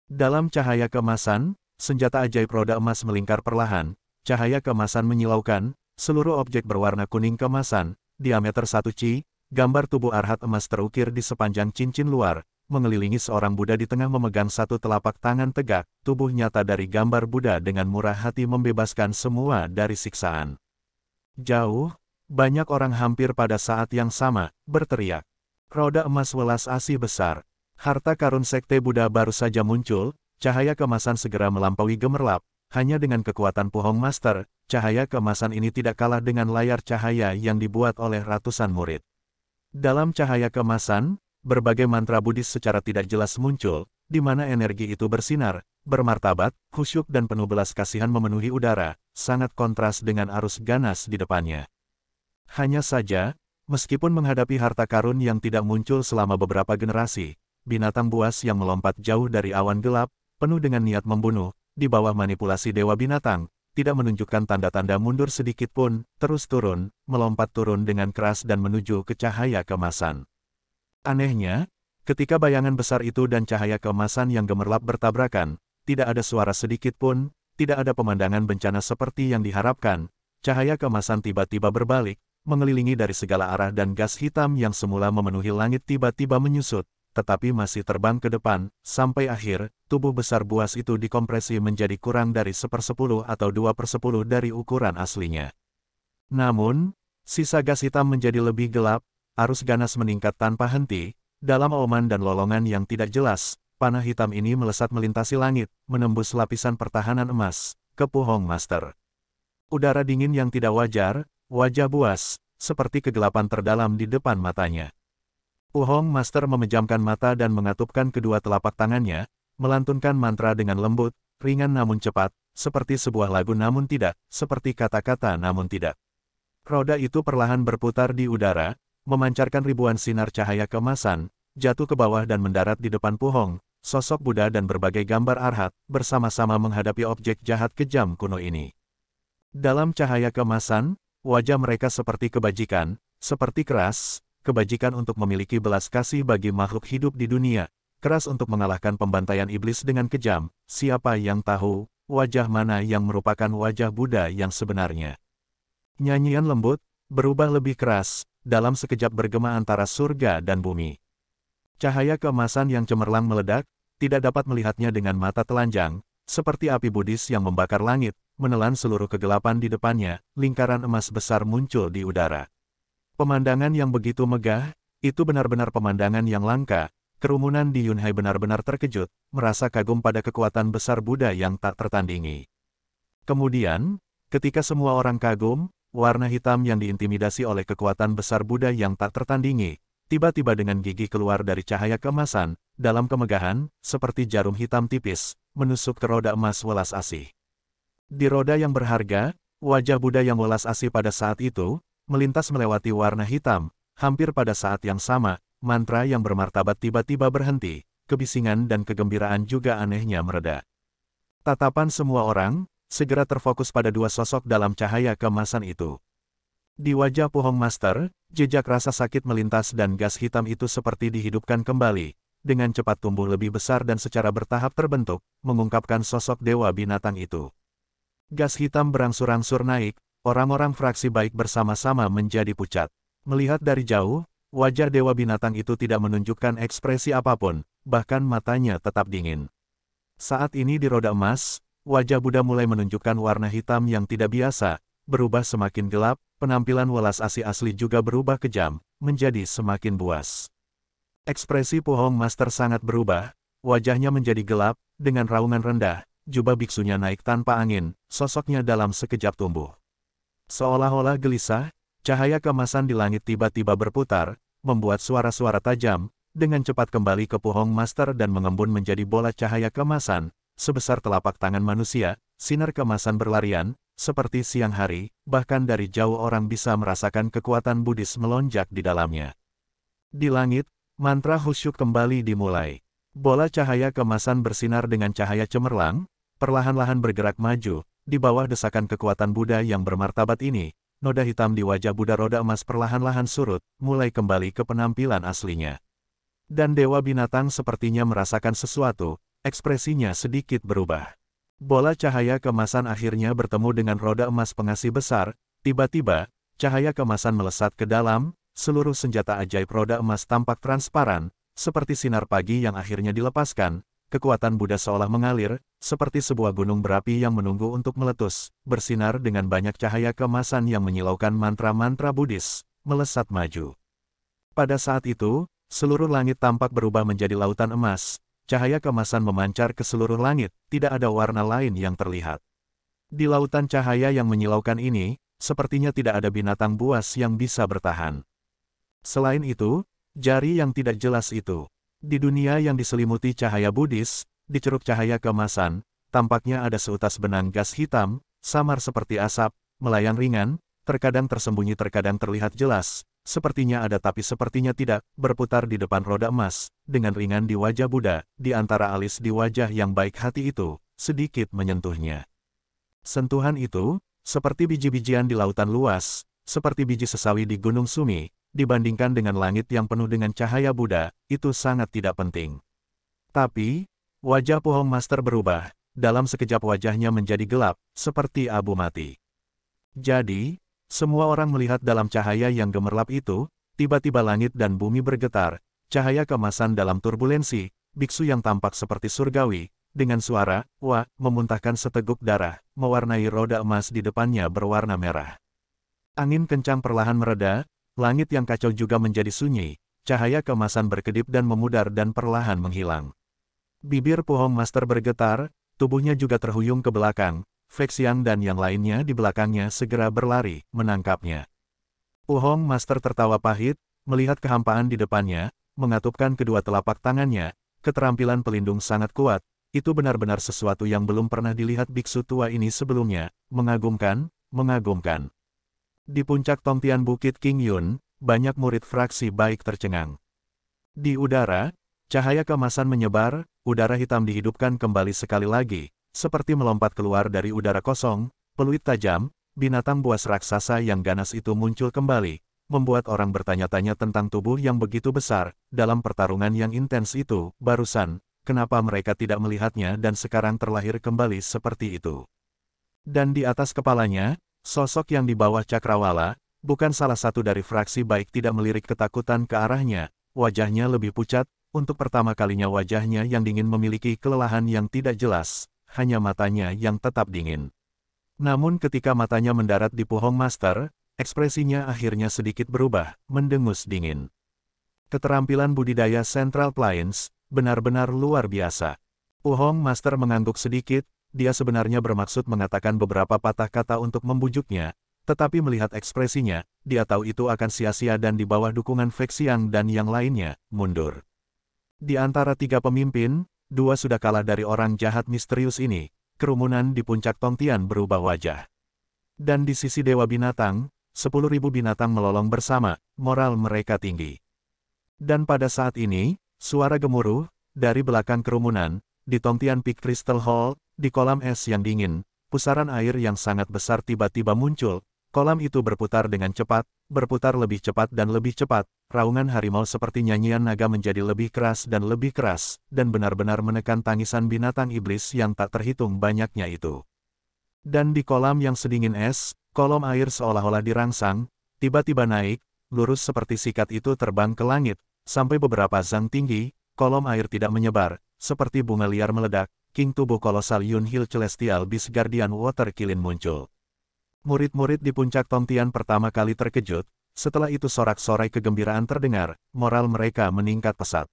Dalam cahaya keemasan, senjata ajaib roda emas melingkar perlahan, cahaya keemasan menyilaukan, seluruh objek berwarna kuning keemasan, diameter 1 ci, gambar tubuh arhat emas terukir di sepanjang cincin luar, mengelilingi seorang Buddha di tengah memegang satu telapak tangan tegak, tubuh nyata dari gambar Buddha dengan murah hati membebaskan semua dari siksaan. Jauh, banyak orang hampir pada saat yang sama, berteriak. Roda emas welas asih besar. Harta karun sekte Buddha baru saja muncul, cahaya keemasan segera melampaui gemerlap, hanya dengan kekuatan Puhong Master, cahaya keemasan ini tidak kalah dengan layar cahaya yang dibuat oleh ratusan murid. Dalam cahaya keemasan, berbagai mantra Buddhis secara tidak jelas muncul, di mana energi itu bersinar, bermartabat, khusyuk dan penuh belas kasihan memenuhi udara, sangat kontras dengan arus ganas di depannya. Hanya saja, meskipun menghadapi harta karun yang tidak muncul selama beberapa generasi, binatang buas yang melompat jauh dari awan gelap, penuh dengan niat membunuh, di bawah manipulasi Dewa Binatang, tidak menunjukkan tanda-tanda mundur sedikit pun, terus turun, melompat turun dengan keras dan menuju ke cahaya keemasan. Anehnya, ketika bayangan besar itu dan cahaya keemasan yang gemerlap bertabrakan, tidak ada suara sedikit pun, tidak ada pemandangan bencana seperti yang diharapkan. Cahaya keemasan tiba-tiba berbalik, mengelilingi dari segala arah dan gas hitam yang semula memenuhi langit tiba-tiba menyusut, tetapi masih terbang ke depan, sampai akhir, tubuh besar buas itu dikompresi menjadi kurang dari 1/10 atau 2/10 dari ukuran aslinya. Namun, sisa gas hitam menjadi lebih gelap, arus ganas meningkat tanpa henti, dalam auman dan lolongan yang tidak jelas, panah hitam ini melesat melintasi langit, menembus lapisan pertahanan emas, ke Pu Hongmaster. Udara dingin yang tidak wajar, wajah buas, seperti kegelapan terdalam di depan matanya. Pu Hongmaster memejamkan mata dan mengatupkan kedua telapak tangannya, melantunkan mantra dengan lembut, ringan namun cepat, seperti sebuah lagu namun tidak, seperti kata-kata namun tidak. Roda itu perlahan berputar di udara, memancarkan ribuan sinar cahaya keemasan, jatuh ke bawah dan mendarat di depan Pu Hong, sosok Buddha dan berbagai gambar arhat, bersama-sama menghadapi objek jahat kejam kuno ini. Dalam cahaya keemasan, wajah mereka seperti kebajikan, seperti keras, kebajikan untuk memiliki belas kasih bagi makhluk hidup di dunia, keras untuk mengalahkan pembantaian iblis dengan kejam, siapa yang tahu, wajah mana yang merupakan wajah Buddha yang sebenarnya. Nyanyian lembut, berubah lebih keras, dalam sekejap bergema antara surga dan bumi. Cahaya keemasan yang cemerlang meledak, tidak dapat melihatnya dengan mata telanjang, seperti api Buddhis yang membakar langit, menelan seluruh kegelapan di depannya, lingkaran emas besar muncul di udara. Pemandangan yang begitu megah, itu benar-benar pemandangan yang langka, kerumunan di Yunhai benar-benar terkejut, merasa kagum pada kekuatan besar Buddha yang tak tertandingi. Kemudian, ketika semua orang kagum, warna hitam yang diintimidasi oleh kekuatan besar Buddha yang tak tertandingi, tiba-tiba dengan gigi keluar dari cahaya keemasan, dalam kemegahan, seperti jarum hitam tipis, menusuk ke roda emas welas asih. Di roda yang berharga, wajah Buddha yang welas asih pada saat itu, melintas melewati warna hitam, hampir pada saat yang sama, mantra yang bermartabat tiba-tiba berhenti, kebisingan dan kegembiraan juga anehnya mereda. Tatapan semua orang, segera terfokus pada dua sosok dalam cahaya keemasan itu. Di wajah Pu Hongmaster, jejak rasa sakit melintas dan gas hitam itu seperti dihidupkan kembali, dengan cepat tumbuh lebih besar dan secara bertahap terbentuk, mengungkapkan sosok Dewa Binatang itu. Gas hitam berangsur-angsur naik, orang-orang fraksi baik bersama-sama menjadi pucat. Melihat dari jauh, wajah Dewa Binatang itu tidak menunjukkan ekspresi apapun, bahkan matanya tetap dingin. Saat ini di roda emas, wajah Buddha mulai menunjukkan warna hitam yang tidak biasa, berubah semakin gelap, penampilan welas asih asli juga berubah kejam, menjadi semakin buas. Ekspresi Pu Hongmaster sangat berubah, wajahnya menjadi gelap, dengan raungan rendah, jubah biksunya naik tanpa angin, sosoknya dalam sekejap tumbuh. Seolah-olah gelisah, cahaya keemasan di langit tiba-tiba berputar, membuat suara-suara tajam, dengan cepat kembali ke Pu Hongmaster dan mengembun menjadi bola cahaya keemasan, sebesar telapak tangan manusia, sinar keemasan berlarian, seperti siang hari, bahkan dari jauh orang bisa merasakan kekuatan Buddhis melonjak di dalamnya. Di langit, mantra khusyuk kembali dimulai. Bola cahaya keemasan bersinar dengan cahaya cemerlang, perlahan-lahan bergerak maju, di bawah desakan kekuatan Buddha yang bermartabat ini, noda hitam di wajah Buddha roda emas perlahan-lahan surut, mulai kembali ke penampilan aslinya. Dan Dewa Binatang sepertinya merasakan sesuatu, ekspresinya sedikit berubah. Bola cahaya keemasan akhirnya bertemu dengan roda emas pengasih besar, tiba-tiba, cahaya keemasan melesat ke dalam, seluruh senjata ajaib roda emas tampak transparan, seperti sinar pagi yang akhirnya dilepaskan, kekuatan Buddha seolah mengalir, seperti sebuah gunung berapi yang menunggu untuk meletus, bersinar dengan banyak cahaya keemasan yang menyilaukan mantra-mantra Buddhis, melesat maju. Pada saat itu, seluruh langit tampak berubah menjadi lautan emas, cahaya keemasan memancar ke seluruh langit, tidak ada warna lain yang terlihat. Di lautan cahaya yang menyilaukan ini, sepertinya tidak ada binatang buas yang bisa bertahan. Selain itu, jari yang tidak jelas itu. Di dunia yang diselimuti cahaya Buddhis, di ceruk cahaya keemasan, tampaknya ada seutas benang gas hitam, samar seperti asap, melayang ringan, terkadang tersembunyi terkadang terlihat jelas, sepertinya ada tapi sepertinya tidak, berputar di depan roda emas, dengan ringan di wajah Buddha, di antara alis di wajah yang baik hati itu, sedikit menyentuhnya. Sentuhan itu, seperti biji-bijian di lautan luas, seperti biji sesawi di Gunung Sumi, dibandingkan dengan langit yang penuh dengan cahaya Buddha, itu sangat tidak penting. Tapi, wajah Pu Hong Master berubah, dalam sekejap wajahnya menjadi gelap, seperti abu mati. Jadi, semua orang melihat dalam cahaya yang gemerlap itu, tiba-tiba langit dan bumi bergetar, cahaya keemasan dalam turbulensi, biksu yang tampak seperti surgawi, dengan suara, wah, memuntahkan seteguk darah, mewarnai roda emas di depannya berwarna merah. Angin kencang perlahan mereda, langit yang kacau juga menjadi sunyi, cahaya keemasan berkedip dan memudar dan perlahan menghilang. Bibir Pu Hong Master bergetar, tubuhnya juga terhuyung ke belakang, Fei Xiang dan yang lainnya di belakangnya segera berlari, menangkapnya. Pu Hong Master tertawa pahit, melihat kehampaan di depannya, mengatupkan kedua telapak tangannya, keterampilan pelindung sangat kuat, itu benar-benar sesuatu yang belum pernah dilihat biksu tua ini sebelumnya, mengagumkan, mengagumkan. Di puncak Tongtian Bukit King Yun, banyak murid fraksi baik tercengang. Di udara, cahaya keemasan menyebar, udara hitam dihidupkan kembali sekali lagi, seperti melompat keluar dari udara kosong, peluit tajam, binatang buas raksasa yang ganas itu muncul kembali, membuat orang bertanya-tanya tentang tubuh yang begitu besar, dalam pertarungan yang intens itu, barusan, kenapa mereka tidak melihatnya dan sekarang terlahir kembali seperti itu. Dan di atas kepalanya, sosok yang di bawah cakrawala, bukan salah satu dari fraksi baik tidak melirik ketakutan ke arahnya, wajahnya lebih pucat, untuk pertama kalinya wajahnya yang dingin memiliki kelelahan yang tidak jelas. Hanya matanya yang tetap dingin. Namun ketika matanya mendarat di Pu Hong Master, ekspresinya akhirnya sedikit berubah, mendengus dingin. Keterampilan budidaya Central Plains, benar-benar luar biasa. Pu Hong Master mengangguk sedikit, dia sebenarnya bermaksud mengatakan beberapa patah kata untuk membujuknya, tetapi melihat ekspresinya, dia tahu itu akan sia-sia dan di bawah dukungan Fei Xiang dan yang lainnya, mundur. Di antara tiga pemimpin, dua sudah kalah dari orang jahat misterius ini, kerumunan di puncak Tongtian berubah wajah. Dan di sisi Dewa Binatang, 10.000 binatang melolong bersama, moral mereka tinggi. Dan pada saat ini, suara gemuruh, dari belakang kerumunan, di Tongtian Peak Crystal Hall, di kolam es yang dingin, pusaran air yang sangat besar tiba-tiba muncul, kolam itu berputar dengan cepat, berputar lebih cepat dan lebih cepat, raungan harimau seperti nyanyian naga menjadi lebih keras, dan benar-benar menekan tangisan binatang iblis yang tak terhitung banyaknya itu. Dan di kolam yang sedingin es, kolom air seolah-olah dirangsang, tiba-tiba naik, lurus seperti sikat itu terbang ke langit, sampai beberapa zang tinggi, kolom air tidak menyebar, seperti bunga liar meledak, King tubuh kolosal Yun Hill Celestial Beast Guardian Water Kilin muncul. Murid-murid di puncak Tongtian pertama kali terkejut, setelah itu sorak-sorai kegembiraan terdengar, moral mereka meningkat pesat.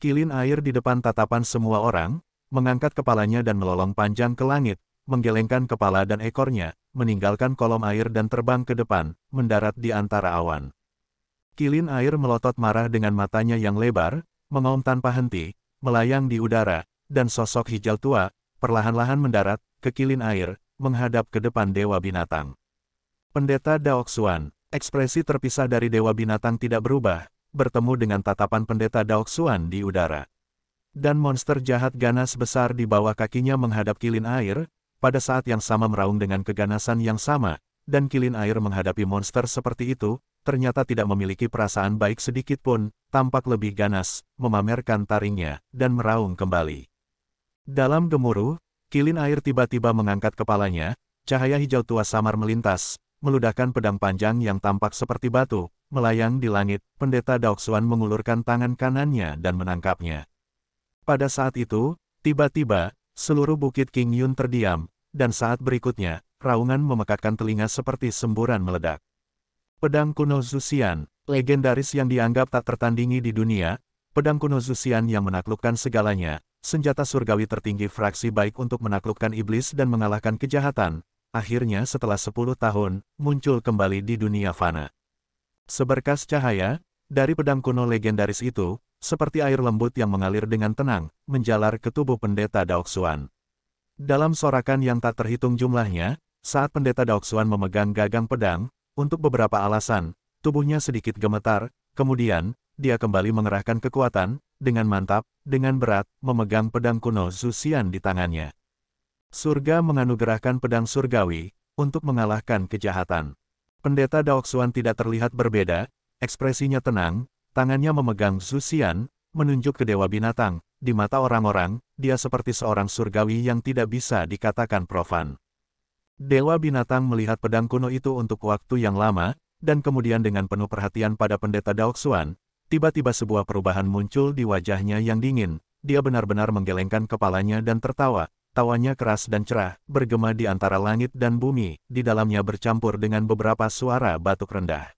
Kilin air di depan tatapan semua orang, mengangkat kepalanya dan melolong panjang ke langit, menggelengkan kepala dan ekornya, meninggalkan kolom air dan terbang ke depan, mendarat di antara awan. Kilin air melotot marah dengan matanya yang lebar, mengaum tanpa henti, melayang di udara, dan sosok hijau tua, perlahan-lahan mendarat, ke kilin air, menghadap ke depan Dewa Binatang. Pendeta Daoxuan, ekspresi terpisah dari Dewa Binatang tidak berubah, bertemu dengan tatapan Pendeta Daoxuan di udara. Dan monster jahat ganas besar di bawah kakinya menghadap kilin air, pada saat yang sama meraung dengan keganasan yang sama, dan kilin air menghadapi monster seperti itu, ternyata tidak memiliki perasaan baik sedikit pun, tampak lebih ganas, memamerkan taringnya, dan meraung kembali. Dalam gemuruh, kilin air tiba-tiba mengangkat kepalanya, cahaya hijau tua samar melintas, meludahkan pedang panjang yang tampak seperti batu, melayang di langit, Pendeta Daoxuan mengulurkan tangan kanannya dan menangkapnya. Pada saat itu, tiba-tiba, seluruh bukit King Yun terdiam, dan saat berikutnya, raungan memekakkan telinga seperti semburan meledak. Pedang kuno Zuxian, legendaris yang dianggap tak tertandingi di dunia, pedang kuno Zuxian yang menaklukkan segalanya, senjata surgawi tertinggi fraksi baik untuk menaklukkan iblis dan mengalahkan kejahatan, akhirnya setelah 10 tahun, muncul kembali di dunia fana. Seberkas cahaya, dari pedang kuno legendaris itu, seperti air lembut yang mengalir dengan tenang, menjalar ke tubuh Pendeta Daoxuan. Dalam sorakan yang tak terhitung jumlahnya, saat Pendeta Daoxuan memegang gagang pedang, untuk beberapa alasan, Tubuhnya sedikit gemetar, kemudian, dia kembali mengerahkan kekuatan, dengan mantap, dengan berat, memegang pedang kuno Zuxian di tangannya. Surga menganugerahkan pedang surgawi, untuk mengalahkan kejahatan. Pendeta Daoxuan tidak terlihat berbeda, ekspresinya tenang, tangannya memegang Zuxian, menunjuk ke Dewa Binatang. Di mata orang-orang, dia seperti seorang surgawi yang tidak bisa dikatakan profan. Dewa Binatang melihat pedang kuno itu untuk waktu yang lama, dan kemudian dengan penuh perhatian pada pendeta Daoxuan, tiba-tiba sebuah perubahan muncul di wajahnya yang dingin. Dia benar-benar menggelengkan kepalanya dan tertawa. Tawanya keras dan cerah, bergema di antara langit dan bumi, di dalamnya bercampur dengan beberapa suara batuk rendah.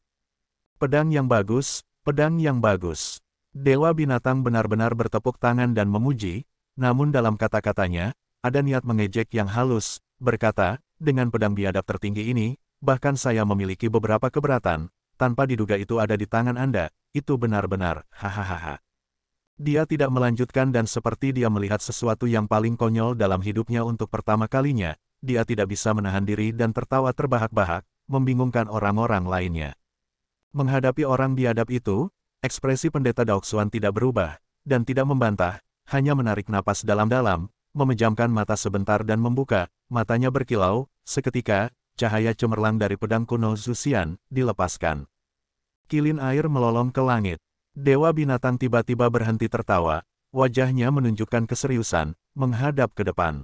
Pedang yang bagus, pedang yang bagus. Dewa Binatang benar-benar bertepuk tangan dan memuji, namun dalam kata-katanya, ada niat mengejek yang halus, berkata, dengan pedang biadab tertinggi ini, bahkan saya memiliki beberapa keberatan, tanpa diduga itu ada di tangan Anda, itu benar-benar, hahaha. Dia tidak melanjutkan dan seperti dia melihat sesuatu yang paling konyol dalam hidupnya untuk pertama kalinya, dia tidak bisa menahan diri dan tertawa terbahak-bahak, membingungkan orang-orang lainnya. Menghadapi orang biadab itu, ekspresi pendeta Daoxuan tidak berubah, dan tidak membantah, hanya menarik napas dalam-dalam, memejamkan mata sebentar dan membuka, matanya berkilau, seketika, cahaya cemerlang dari pedang kuno Zuxian, dilepaskan. Kilin air melolong ke langit. Dewa Binatang tiba-tiba berhenti tertawa, wajahnya menunjukkan keseriusan, menghadap ke depan.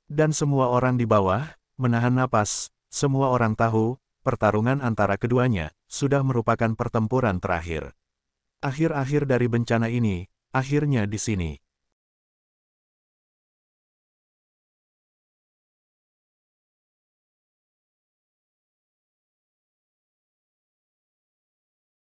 Dan semua orang di bawah, menahan napas, semua orang tahu, pertarungan antara keduanya, sudah merupakan pertempuran terakhir. Akhir-akhir dari bencana ini, akhirnya di sini.